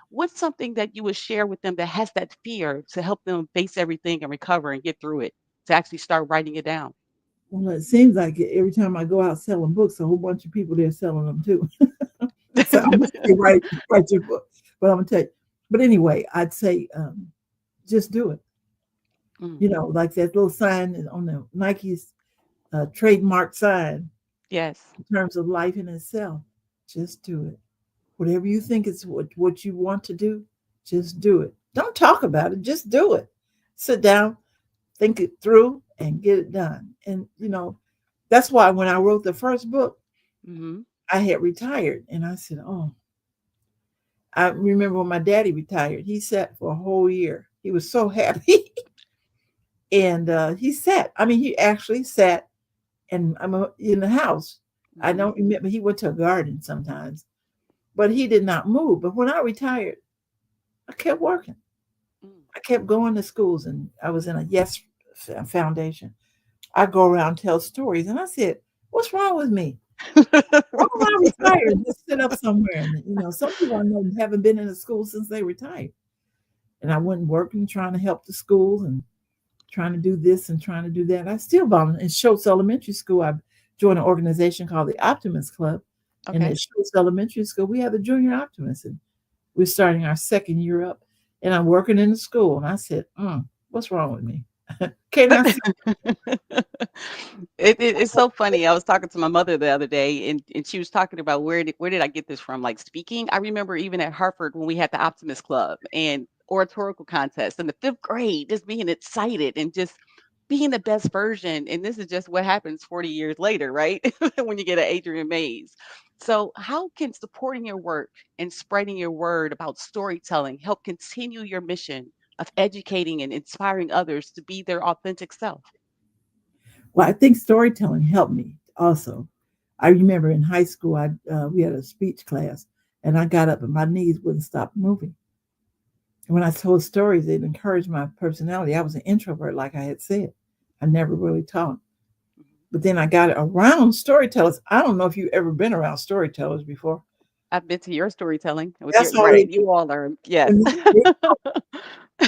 What's something that you would share with them that has that fear to help them face everything and recover and get through it, to actually start writing it down? Well, it seems like every time I go out selling books, a whole bunch of people there selling them too. So I'm gonna say write your book. But I'm gonna tell you. But anyway, I'd say just do it. Mm, You know, like that little sign on the Nike's trademark sign yes. in terms of life in itself. Just do it. Whatever you think is what you want to do, just do it. Don't talk about it, just do it. Sit down, think it through, and get it done. And, that's why when I wrote the first book, Mhm. I had retired. And I said, oh, I remember when my daddy retired, he sat for a whole year. He was so happy. And he sat. I mean, he actually sat and I'm in the house. I Mhm. don't remember. He went to a garden sometimes, but he did not move. But when I retired, I kept working. Mm. I kept going to schools, and I was in a Yes Foundation. I go around and tell stories, and I said, "What's wrong with me? Why don't I retire and just sit up somewhere?" And some people I know haven't been in a school since they retired, and I went working, trying to help the schools and trying to do this and trying to do that. I still volunteer in Schultz Elementary School. I joined an organization called the Optimist Club, and Okay. at Schultz Elementary School we have the Junior Optimists, and we're starting our second year up. And I'm working in the school, and I said, "What's wrong with me? Can I see?" It's so funny. I was talking to my mother the other day, and she was talking about where did I get this from? Like speaking. I remember even at Harvard when we had the Optimist Club and oratorical contest in the 5th grade, just being excited and just being the best version. And this is just what happens 40 years later, right? When you get an Adrian Mays. So, how can supporting your work and spreading your word about storytelling help continue your mission of educating and inspiring others to be their authentic self? Well, I think storytelling helped me also. I remember in high school, we had a speech class, and I got up and my knees wouldn't stop moving. And when I told stories, it encouraged my personality. I was an introvert, like I had said. I never really talked. But then I got around storytellers. I don't know if you've ever been around storytellers before. I've been to your storytelling with That's your all they right. do. You all are yes. And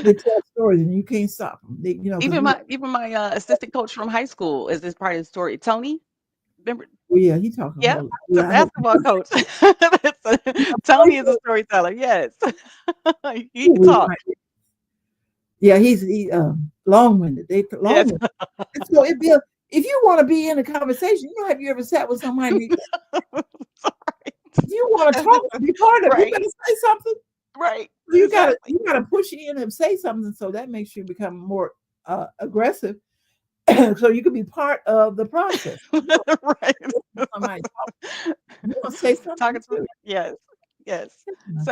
they tell stories, and you can't stop them. Because Even we my assistant coach from high school is this part of the story. Tony, remember? Oh, yeah, he talk a Yep, whole the lot. basketball coach. Tony is a storyteller, yes. He can We talk. might yeah, long-winded. They Yes. long-winded. And so it'd be a if you wanna be in a conversation, have you ever sat with somebody, if you wanna talk and be part of it, you Right, better say something. right, You gotta exactly. you gotta push in and say something so that makes you become more, aggressive so you can be part of the process. You don't Right. listen to somebody talk, you wanna say something Talking to too. yes, yes. Yeah.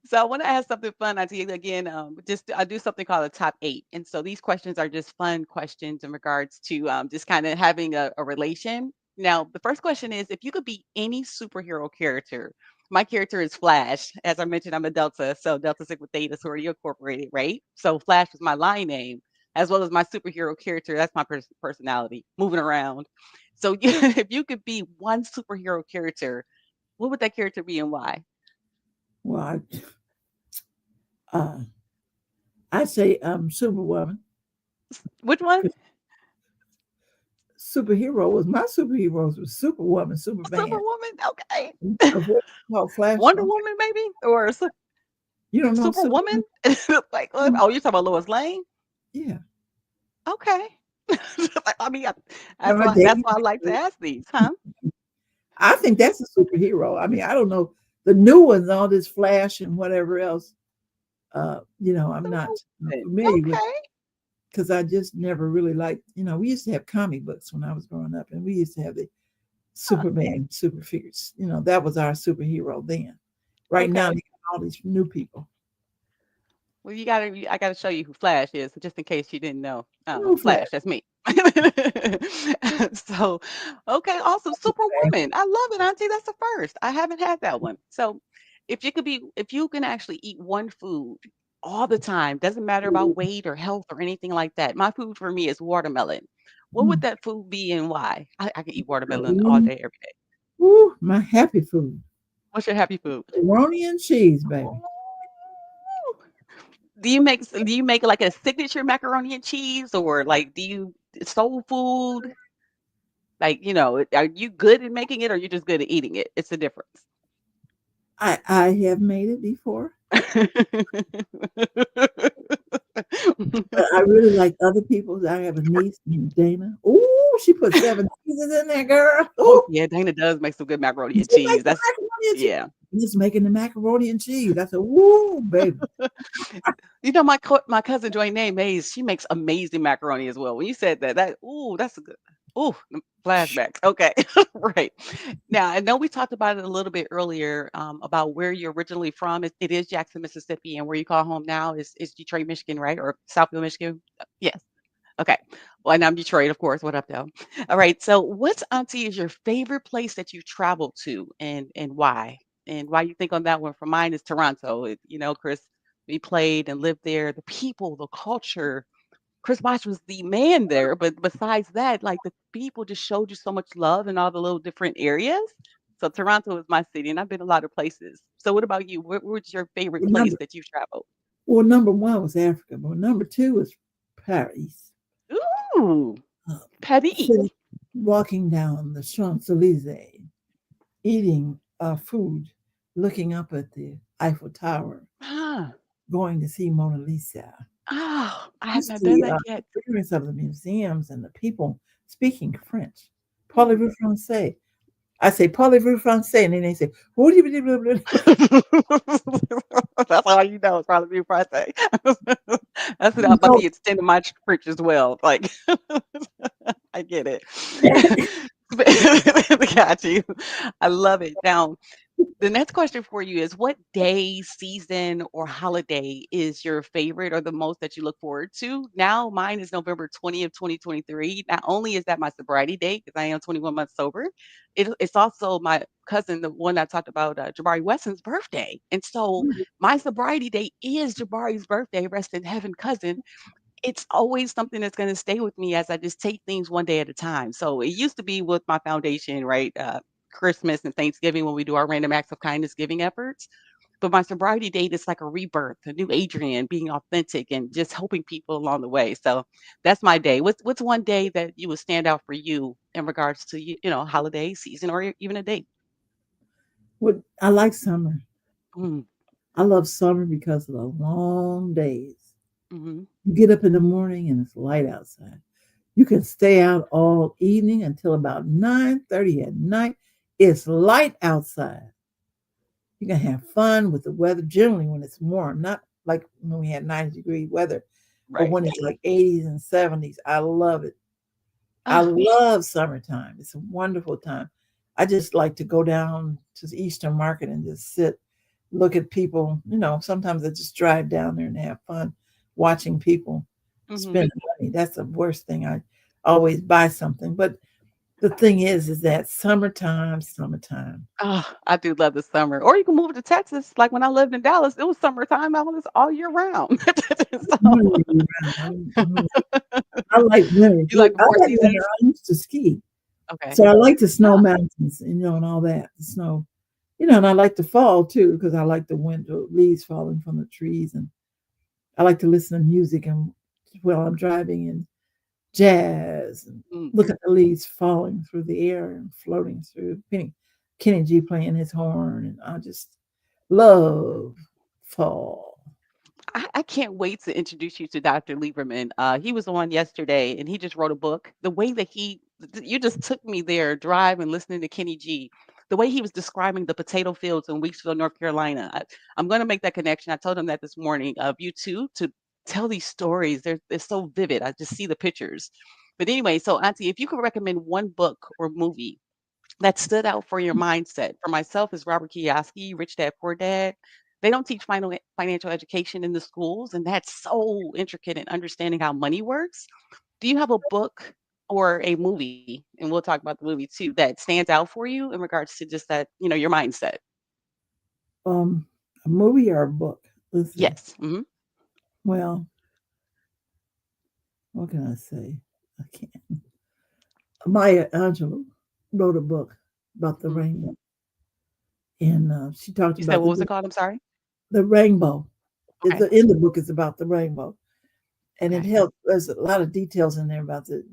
So I wanna ask something fun at you again, just I do something called a top 8, and so these questions are just fun questions in regards to, just kinda having a relation. Now, the first question is, if you could be any superhero character, my character is Flash. As I mentioned, I'm a Delta, so Delta Sigma Theta Sorority Incorporated, right? So Flash is my line name, as well as my superhero character, that's my personality, moving around. So, if you could be one superhero character, what would that character be and why? Well, uh, I say, Superwoman. Which one? 'Cause superhero was my superheroes was Superwoman, Superman. Superwoman? Okay. Of what called Flash. Wonder Okay. Woman, maybe? Or You don't know Superwoman? Superwoman? Like, what? Oh, you're talking about Lois Lane? Yeah. Okay. I mean, Remember that's dating? why I like to ask these, huh? I think that's a superhero. I mean, I don't know the new ones, all this Flash and whatever else. I'm not Superwoman. familiar with Okay. because I just never really liked. We used to have comic books when I was growing up, and we used to have the Huh. Superman super figures. That was our superhero then. Right now, Okay. they got all these new people. Well, I gotta show you who Flash is, just in case you didn't know. No Flash. Flash, that's me. So, okay, awesome. Superwoman. I love it, Auntie. That's the first. I haven't had that one. So, if you can actually eat one food all the time, doesn't matter about weight or health or anything like that. My food for me is watermelon. What would Mm. that food be and why? I can eat watermelon all Mm. day, every day. Ooh, my happy food. What's your happy food? Macaroni and cheese, baby. Do you make, like, a signature macaroni and cheese, or, like, do you soul food? Like, are you good at making it, or you just good at eating it? It's the difference. I have made it before. But I really like other people's. I have a niece named Dana. Ooh, she put 7 cheeses in there, girl. Oh, Ooh, yeah, Dana does make some good macaroni and she cheese. makes the That's macaroni and cheese. yeah. Just making the macaroni and cheese. I said, "Woo, baby." My cousin Joy Mays, she makes amazing macaroni as well. When you said that ooh, that's a good ooh, flashbacks. Okay, right. Now, I know we talked about it a little bit earlier, about where you're originally from. It is Jackson, Mississippi, and where you call home now is Detroit, Michigan, right? Or Southfield, Michigan? Yes. Okay. Well, and I'm Detroit, of course. What up, though? All right. So, what's auntie is your favorite place that you've traveled to, and why? And why you think on that one? For mine is Toronto. Chris, we played and lived there. The people, the culture. Chris Bosh was the man there, but besides that, like the people just showed you so much love in all the little different areas. So Toronto is my city, and I've been a lot of places. So what about you? What's your favorite Well, place that you've traveled? number one was Africa, but number two was Paris. Ooh, Uh, Paris. sitting, walking down the Champs Elysees, eating food, looking up at the Eiffel Tower, Ah, going to see Mona Lisa. oh, I have Just not done the that yet. experience of the museums and the people speaking French. Mm. Parlez-vous français? I say, parlez-vous français? And then they say, what do you That's all you know. It's probably me Friday. That's what about No, me extending my French as well. Like I get it. Got you. I love it. Now, the next question for you is what day, season, or holiday is your favorite or the most that you look forward to? Now, mine is November 20th, 2023. Not only is that my sobriety date, because I am 21 months sober, it's also my cousin, the one I talked about, Jabari Weston's birthday. And so my sobriety date is Jabari's birthday, rest in heaven, cousin. It's always something that's gonna stay with me as I just take things one day at a time. So it used to be with my foundation, right? Christmas and Thanksgiving when we do our random acts of kindness giving efforts. But my sobriety date is like a rebirth, a new Adrian, being authentic and just helping people along the way. So that's my day. What's one day that you would stand out for you in regards to holiday season or even a date? What I like summer. Mm, I love summer because of the long days. mm-hmm. You get up in the morning and it's light outside. You can stay out all evening until about 9:30 at night. It's light outside. You can have fun with the weather generally when it's warm, not like when we had 90-degree weather, but Right. when it's like 80s and 70s. I love it. I Ah, love summertime. It's a wonderful time. I just like to go down to the Eastern Market and just sit, look at people. Sometimes I just drive down there and have fun watching people mm-hmm. spend money. That's the worst thing. I always buy something. But the thing is that summertime, summertime. Oh, I do love the summer. Or you can move to Texas. Like when I lived in Dallas, it was summertime almost all year round. So Winter year round. I like winter. you like the I four like winter. seasons? I used to ski. Okay. So I like the snow Ah, mountains, and all that, the snow. And I like the fall too because I like the winter leaves falling from the trees, and I like to listen to music and while I'm driving and jazz and mm. look at the leaves falling through the air and floating through. Kenny G playing his horn, and I just love fall. I can't wait to introduce you to Dr. Lieberman. He was on yesterday and he just wrote a book. The way that you just took me there, drive and listening to Kenny G. The way he was describing the potato fields in Weeksville, North Carolina. I'm going to make that connection. I told him that this morning of you too, to tell these stories. They're so vivid. I just see the pictures. But anyway, so Auntie, if you could recommend one book or movie that stood out for your mindset. For myself is Robert Kiyosaki, Rich Dad Poor Dad. They don't teach financial education in the schools, and that's so intricate in understanding how money works. Do you have a book or a movie, and we'll talk about the movie too, that stands out for you in regards to just that, your mindset? Um, a movie or a book? Let's see. Yes. Hmm. Well, what can I say? I can't. Maya Angelou wrote a book about the Hmm. rainbow, and she talked You said about what was it called? I'm sorry. the rainbow. It's Okay. in the book is about the rainbow, and it Okay. helps. There's a lot of details in there about the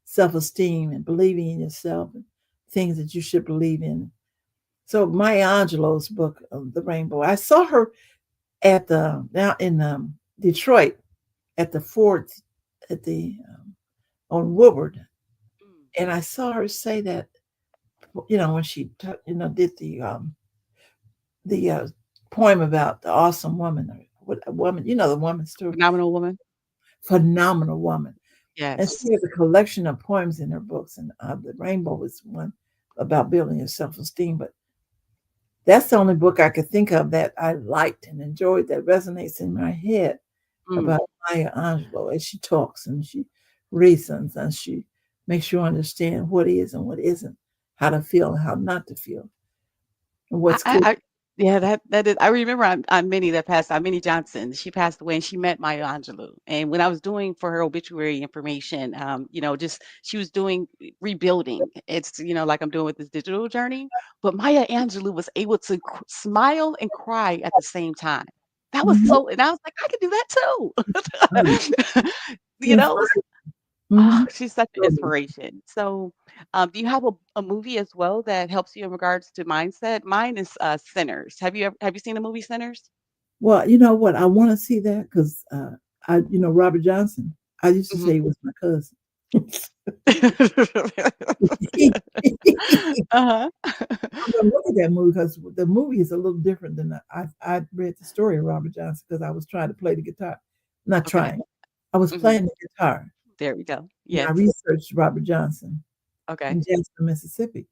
self-esteem and believing in yourself and things that you should believe in. So Maya Angelou's book, The Rainbow. I saw her at the now in Detroit at the Ford at the on Woodward, Mm. and I saw her say that when she did the poem about the awesome woman, or what a woman, the woman story, Phenomenal woman. phenomenal woman, and Yes. she has a collection of poems in her books, and the Rainbow is one about building your self-esteem. But that's the only book I could think of that I liked and enjoyed that resonates in my head Mm. about Maya Angelou as she talks and she reasons and she makes you understand what is and what isn't, how to feel and how not to feel, and I what's I good. I yeah, that is I remember on Minnie that passed on Minnie Johnson. She passed away and she met Maya Angelou. And when I was doing for her obituary information, just she was doing rebuilding. It's, like I'm doing with this digital journey. But Maya Angelou was able to smile and cry at the same time. That was Mhm. so, and I was like, I could do Right. that too. You know? Inspiration. Oh, Mhm. she's such an Totally. inspiration. So, do you have a movie as well that helps you in regards to mindset? Mine is Sinners. Have you seen the movie Sinners? Well, you know what? I want to see that because Robert Johnson. I used to say Mhm. he was my cousin. Uh-huh. I'm gonna look at that movie because the movie is a little different than I read the story of Robert Johnson because I was trying to play the guitar. Not Okay. trying. I was Mhm. playing the guitar There we go. and I Yes. researched Robert Johnson Okay. in Jasper, Mississippi,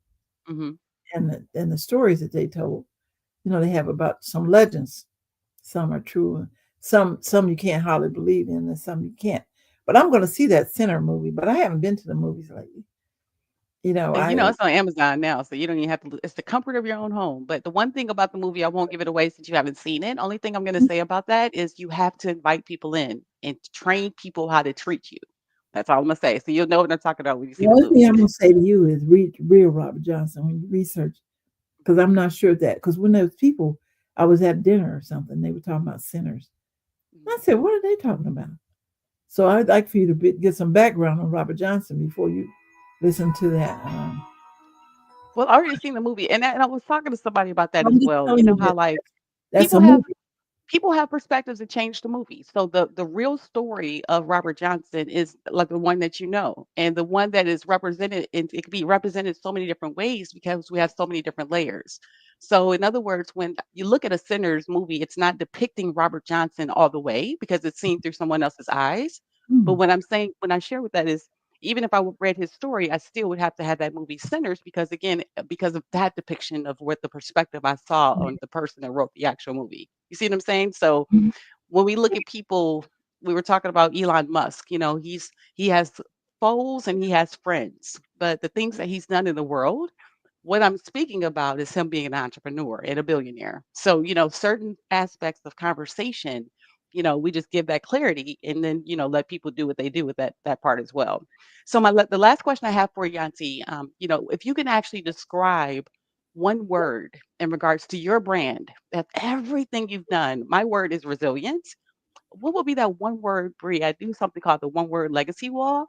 Mhm. and the stories that they told. They have about some legends. Some are true, some you can't hardly believe in, and some you can't. But I'm going to see that Sinner movie. But I haven't been to the movies lately. And I it's on Amazon now, so you don't even have to. It's the comfort of your own home. But the one thing about the movie, I won't give it away since you haven't seen it. Only thing I'm going to say about that is you have to invite people in and train people how to treat you. That's all I'm gonna say. So you'll know what I'm talking about when you the see the only thing movie. I'm going to say to you is read real Robert Johnson when you research because I'm not sure that because when there's people, I was at dinner or something. They were talking about sinners. I Mhm. said, "What are they talking about?" So I'd like for you to get some background on Robert Johnson before you listen to that. Well, I already seen the movie, and I was talking to somebody about that I'm as just well. You telling know you how, that like, that's people a have movie. people have perspectives that change the movie. So the real story of Robert Johnson is like the one that you know, and the one that is represented, and it can be represented so many different ways because we have so many different layers. So in other words, when you look at a Sinners movie, it's not depicting Robert Johnson all the way because it's seen through someone else's eyes. But Hmm. when I'm saying when I share with that is even if I read his story, I still would have to have that movie Sinners because again, because of that depiction of what the perspective I saw on the person that wrote the actual movie. You see what I'm saying? So when we look at people, we were talking about Elon Musk, he has foes and he has friends, but the things that he's done in the world, what I'm speaking about is him being an entrepreneur and a billionaire. So, certain aspects of conversation, we just give that clarity and then, let people do what they do with that part as well. So the last question I have for you, Auntie, if you can actually describe one word in regards to your brand, of everything you've done, my word is resilience. What would be that one word, Bree? I do something called the one word legacy wall,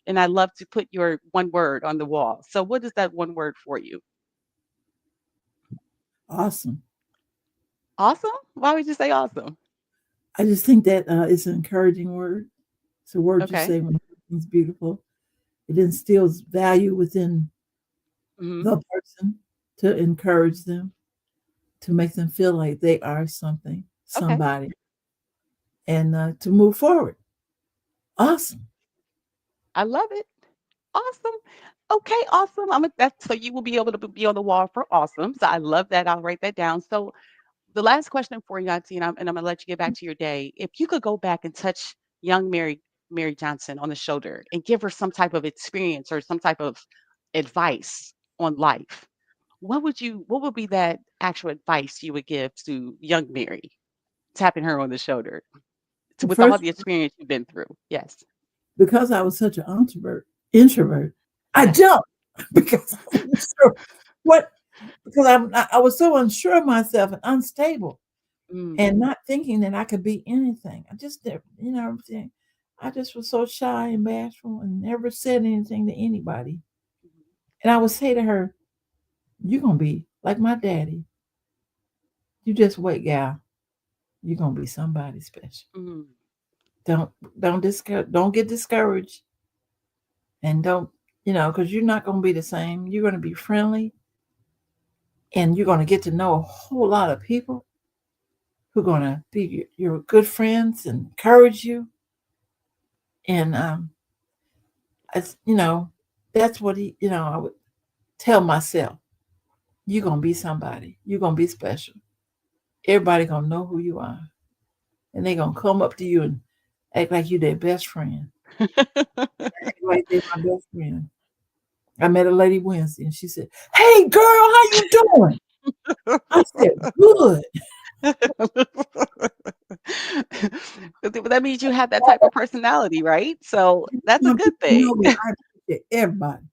and I love to put your one word on the wall. So, what is that one word for you? Awesome. Awesome? Why would you say awesome? I just think that it's an encouraging word. It's a word you Okay. say when something's beautiful. It instills value within Hmm. the person to encourage them, to make them feel like they are something, Okay. somebody, and to move forward. Awesome. I love it. Awesome. Okay, awesome. That's so you will be able to be on the wall for awesome. So I love that. I'll write that down. So the last question for you, Auntie, and I'm gonna let you get back to your day. If you could go back and touch young Mary Johnson on the shoulder and give her some type of experience or some type of advice on life, what would be that actual advice you would give to young Mary, tapping her on the shoulder to Well, with all first, the experience you've been through? Yes. because I was such an introvert, I Yes. jumped because I wasn't sure what, because I was so unsure of myself and unstable Mm, and not thinking that I could be anything. I just, what I'm saying? I just was so shy and bashful and never said anything to anybody. And I would say to her, "You're going to be like my daddy. You just wait, gal. You're going to be somebody special. mm, Don't, don't get discouraged and don't, because you're not going to be the same. You're going to be friendly and you're going to get to know a whole lot of people who are going to be your good friends and encourage you. And, that's what I would tell myself, you're going to be somebody. You're going to be special. Everybody going to know who you are. And they're going to come up to you and act like you're their best friend. Act like they're my best friend. I met a lady Wednesday and she said, "Hey girl, how you doing?" I said, "Good." But that means you have that type of personality, right? So that's a Some good people thing. know that I appreciate everybody.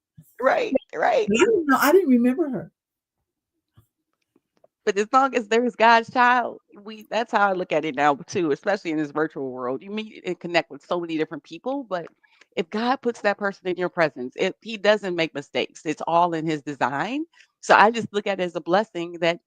Right, right. But I didn't know, I didn't remember her. But as long as there's God's child, that's how I look at it now too, especially in this virtual world. You meet and connect with so many different people, but if God puts that person in your presence, he doesn't make mistakes. It's all in his design. So I just look at it as a blessing that,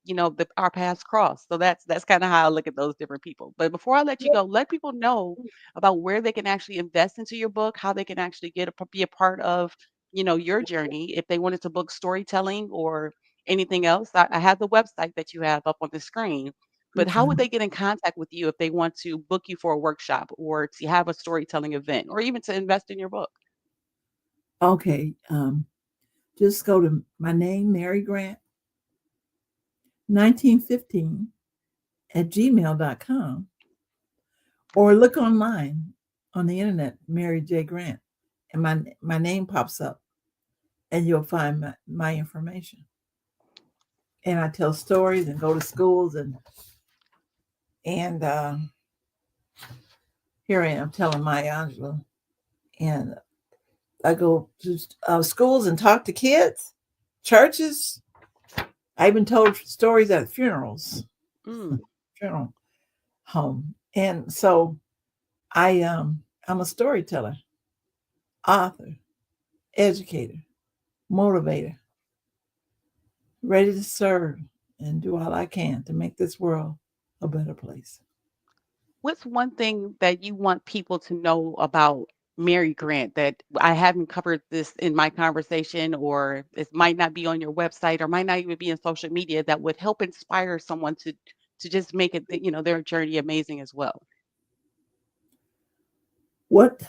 our paths cross. So that's kind of how I look at those different people. But before I let you go, let people know about where they can actually invest into your book, how they can actually be a part of, your journey if they wanted to book storytelling or anything else. I have the website that you have up on the screen, but Good how would job. they get in contact with you if they want to book you for a workshop or to have a storytelling event or even to invest in your book? Okay. Just go to my name, Mary Grant, 1915 at gmail.com, or look online on the internet, Mary J. Grant, and my name pops up and you'll find my information. And I tell stories and go to schools and here I am telling Maya Angelou. And I go to schools and talk to kids, churches. I even told stories at funerals. Mm. funeral home. And so I'm a storyteller, author, educator, motivator, ready to serve and do all I can to make this world a better place. What's one thing that you want people to know about Mary Grant that I haven't covered this in my conversation, or it might not be on your website, or might not even be in social media that would help inspire someone to just make it, their journey amazing as well? What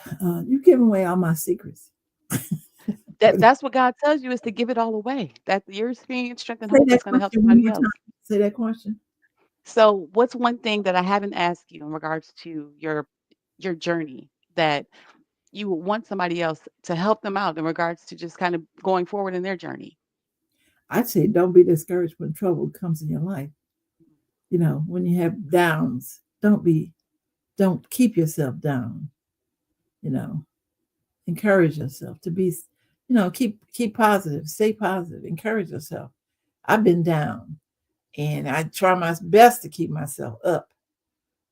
you giving away all my secrets? That's what God tells you, is to give it all away. That your experience, strength, and Say hope that is going to help question one somebody more else. time. Say that question. So, what's one thing that I haven't asked you in regards to your journey that you would want somebody else to help them out in regards to just kind of going forward in their journey? I'd say don't be discouraged when trouble comes in your life. You know, when you have downs, don't keep yourself down. You know, encourage yourself to be, keep positive, stay positive, encourage yourself. I've been down and I try my best to keep myself up.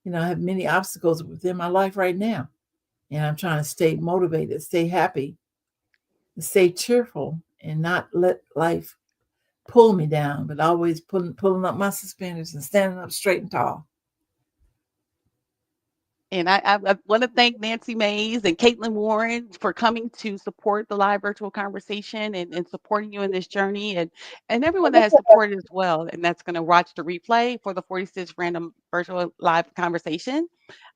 You know, I have many obstacles within my life right now, and I'm trying to stay motivated, stay happy, stay cheerful, and not let life pull me down, but always pulling up my suspenders and standing up straight and tall. And I want to thank Nancy Mays and Caitlin Warren for coming to support the live virtual conversation and supporting you in this journey, and everyone that has supported as well, and that's going to watch the replay for the 46 random virtual live conversation.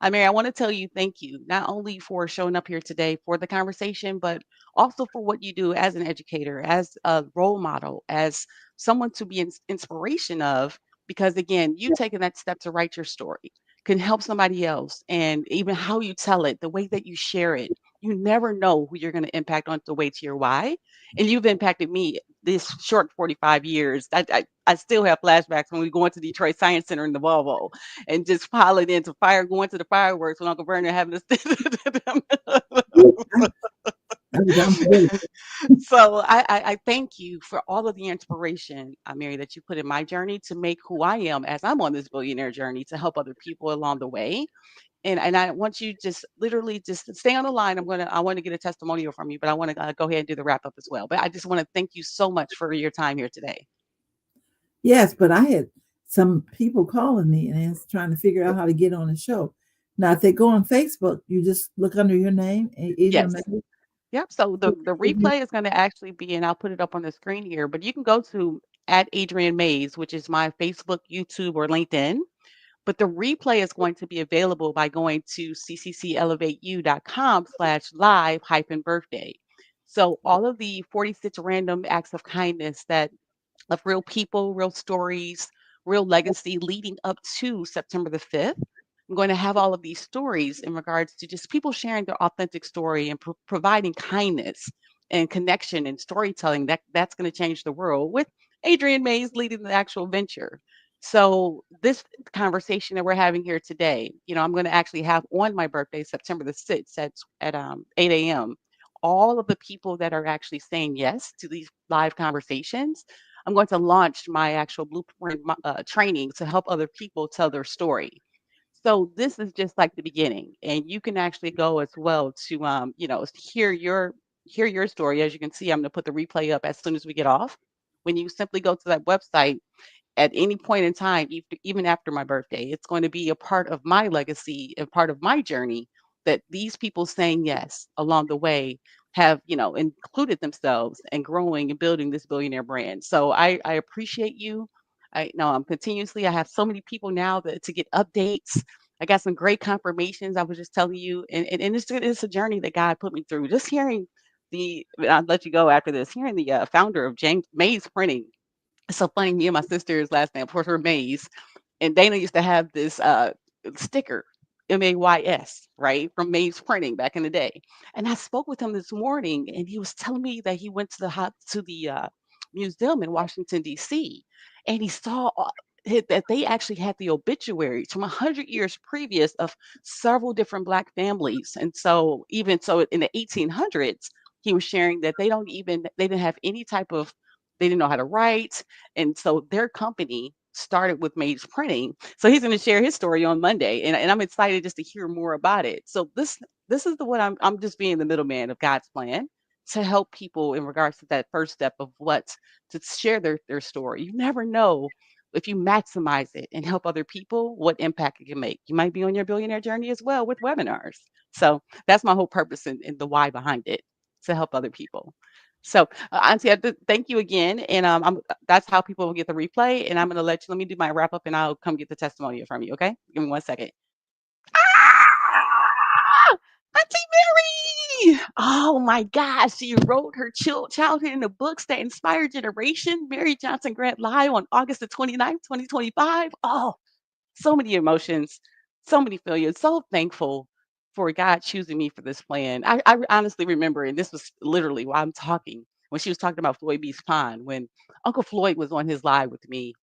Mary, I want to tell you thank you, not only for showing up here today for the conversation, but also for what you do as an educator, as a role model, as someone to be inspiration of, because again, you taking that step to write your story can help somebody else. And even how you tell it, the way that you share it, you never know who you're going to impact on the way to your why. And you've impacted me this short 45 years. I still have flashbacks when we go into Detroit Science Center in the Volvo and just piling into fire, going to the fireworks when Uncle Vernon having to. I was unforgettable. So I thank you for all of the inspiration, Mary, that you put in my journey to make who I am as I'm on this billionaire journey to help other people along the way. And I want you just literally just stay on the line. I want to get a testimonial from you, but I want to go ahead and do the wrap up as well. But I just want to thank you so much for your time here today. Yes, but I had some people calling me and trying to figure out how to get on the show. Now, if they go on Facebook, you just look under your name, Adrian Yes. May. Yep. So the replay is going to actually be, and I'll put it up on the screen here, but you can go to at Adrian Mays, which is my Facebook, YouTube, or LinkedIn. But the replay is going to be available by going to cccelevateyou.com/live hyphen birthday. So all of the 46 random acts of kindness that of real people, real stories, real legacy leading up to September the 5th. I'm going to have all of these stories in regards to just people sharing their authentic story and providing kindness and connection and storytelling that's going to change the world with Adrian Mays leading the actual venture. So this conversation that we're having here today, I'm going to actually have on my birthday, September the 6th at 8 a.m. All of the people that are actually saying yes to these live conversations. I'm going to launch my actual blueprint training to help other people tell their story. So this is just like the beginning, and you can actually go as well to hear your story. As you can see, I'm going to put the replay up as soon as we get off. When you simply go to that website, at any point in time, even after my birthday. It's going to be a part of my legacy and part of my journey that these people saying yes along the way have, included themselves and growing and building this billionaire brand. So I appreciate you. I know I'm continuously, I have so many people now that to get updates. I got some great confirmations. I was just telling you, and it's a journey that God put me through. Just hearing I'll let you go after this, hearing the founder of James Mays Printing. It's so funny, me and my sister's last name, of course, her Mays, and Dana used to have this sticker, Mays, right, from Mays Printing back in the day. And I spoke with him this morning, and he was telling me that he went to the museum in Washington D.C. and he saw that they actually had the obituaries from 100 years previous of several different Black families. And so, even so, in the 1800s, he was sharing that they didn't have any type of, they didn't know how to write, and so their company started with Mage Printing. So he's going to share his story on Monday, and I'm excited just to hear more about it. So this is the what I'm just being the middleman of God's plan to help people in regards to that first step of what to share their story. You never know if you maximize it and help other people, what impact it can make. You might be on your billionaire journey as well with webinars. So that's my whole purpose and the why behind it to help other people. So, Auntie, thank you again, and that's how people will get the replay. And I'm gonna let you. Let me do my wrap up, and I'll come get the testimonial from you. Okay? Give me 1 second. Ah! Auntie Mary! Oh my gosh, she wrote her childhood in the books that inspired generation. Mary Johnson Grant live on August the 29th, 2025. Oh, so many emotions, so many failures, so thankful for God choosing me for this plan. I honestly remember, and this was literally while I'm talking, when she was talking about Floyd Beach Pond, when Uncle Floyd was on his live with me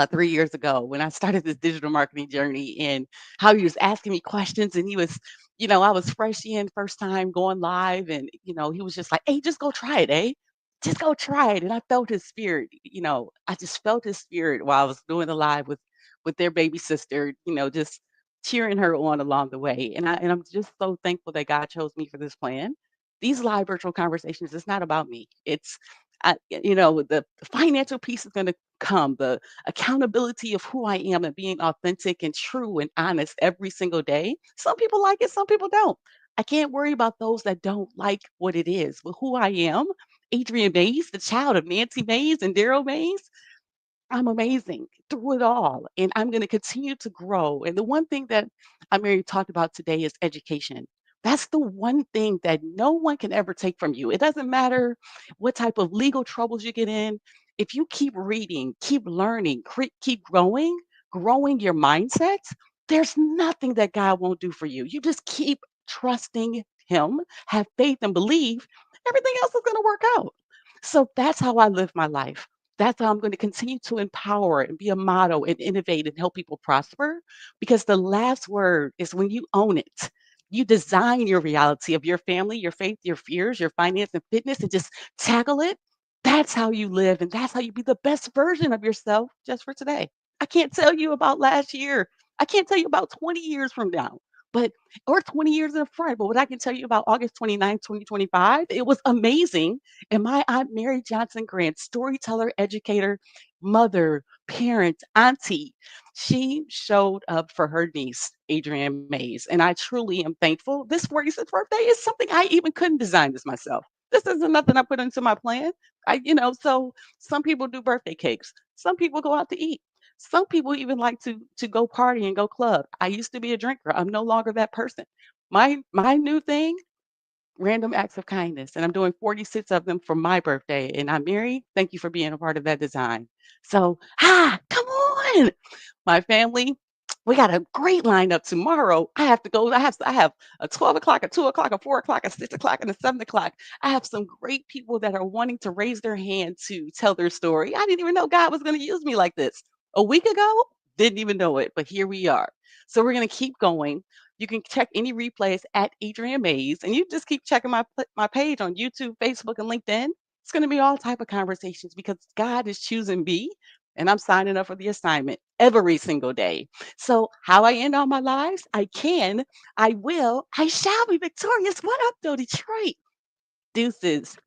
3 years ago when I started this digital marketing journey and how he was asking me questions and he was, I was fresh in first time going live and, he was just like, hey, just go try it, eh? Just go try it. And I felt his spirit, I just felt his spirit while I was doing the live with their baby sister, just cheering her on along the way. And I'm just so thankful that God chose me for this plan. These live virtual conversations, it's not about me. The financial piece is going to come. The accountability of who I am and being authentic and true and honest every single day. Some people like it, some people don't. I can't worry about those that don't like what it is. But who I am, Adrian Mays, the child of Nancy Mays and Daryl Mays, I'm amazing through it all, and I'm gonna continue to grow. And the one thing that I Mary talked about today is education. That's the one thing that no one can ever take from you. It doesn't matter what type of legal troubles you get in. If you keep reading, keep learning, keep growing your mindset, there's nothing that God won't do for you. You just keep trusting Him, have faith, and believe everything else is going to work out. So that's how I live my life. That's how I'm going to continue to empower and be a model and innovate and help people prosper because the last word is when you own it. You design your reality of your family, your faith, your fears, your finance and fitness, and just tackle it. That's how you live, and that's how you be the best version of yourself just for today. I can't tell you about last year. I can't tell you about 20 years from now, but or 20 years in front. But what I can tell you about August 29th, 2025, it was amazing. And my Aunt Mary Johnson Grant, storyteller, educator, mother, parent, auntie, she showed up for her niece, Adrienne Mays. And I truly am thankful. This 46th birthday is something I even couldn't design this myself. This isn't nothing I put into my plan. So some people do birthday cakes. Some people go out to eat. Some people even like to go party and go club. I used to be a drinker. I'm no longer that person. My new thing, random acts of kindness, and I'm doing 46 of them for my birthday. And I'm Mary. Thank you for being a part of that design. So, come on. My family, we got a great lineup tomorrow. I have to go. I have a 12 o'clock, a 2 o'clock, a 4 o'clock, a 6 o'clock, and a 7 o'clock. I have some great people that are wanting to raise their hand to tell their story. I didn't even know God was going to use me like this. A week ago, didn't even know it, but here we are. So we're going to keep going. You can check any replays at Adrian Mays, and you just keep checking my page on YouTube, Facebook, and LinkedIn. It's going to be all type of conversations because God is choosing me and I'm signing up for the assignment every single day. So, how I end all my lives, I can, I will, I shall be victorious. What up, though, Detroit? Deuces.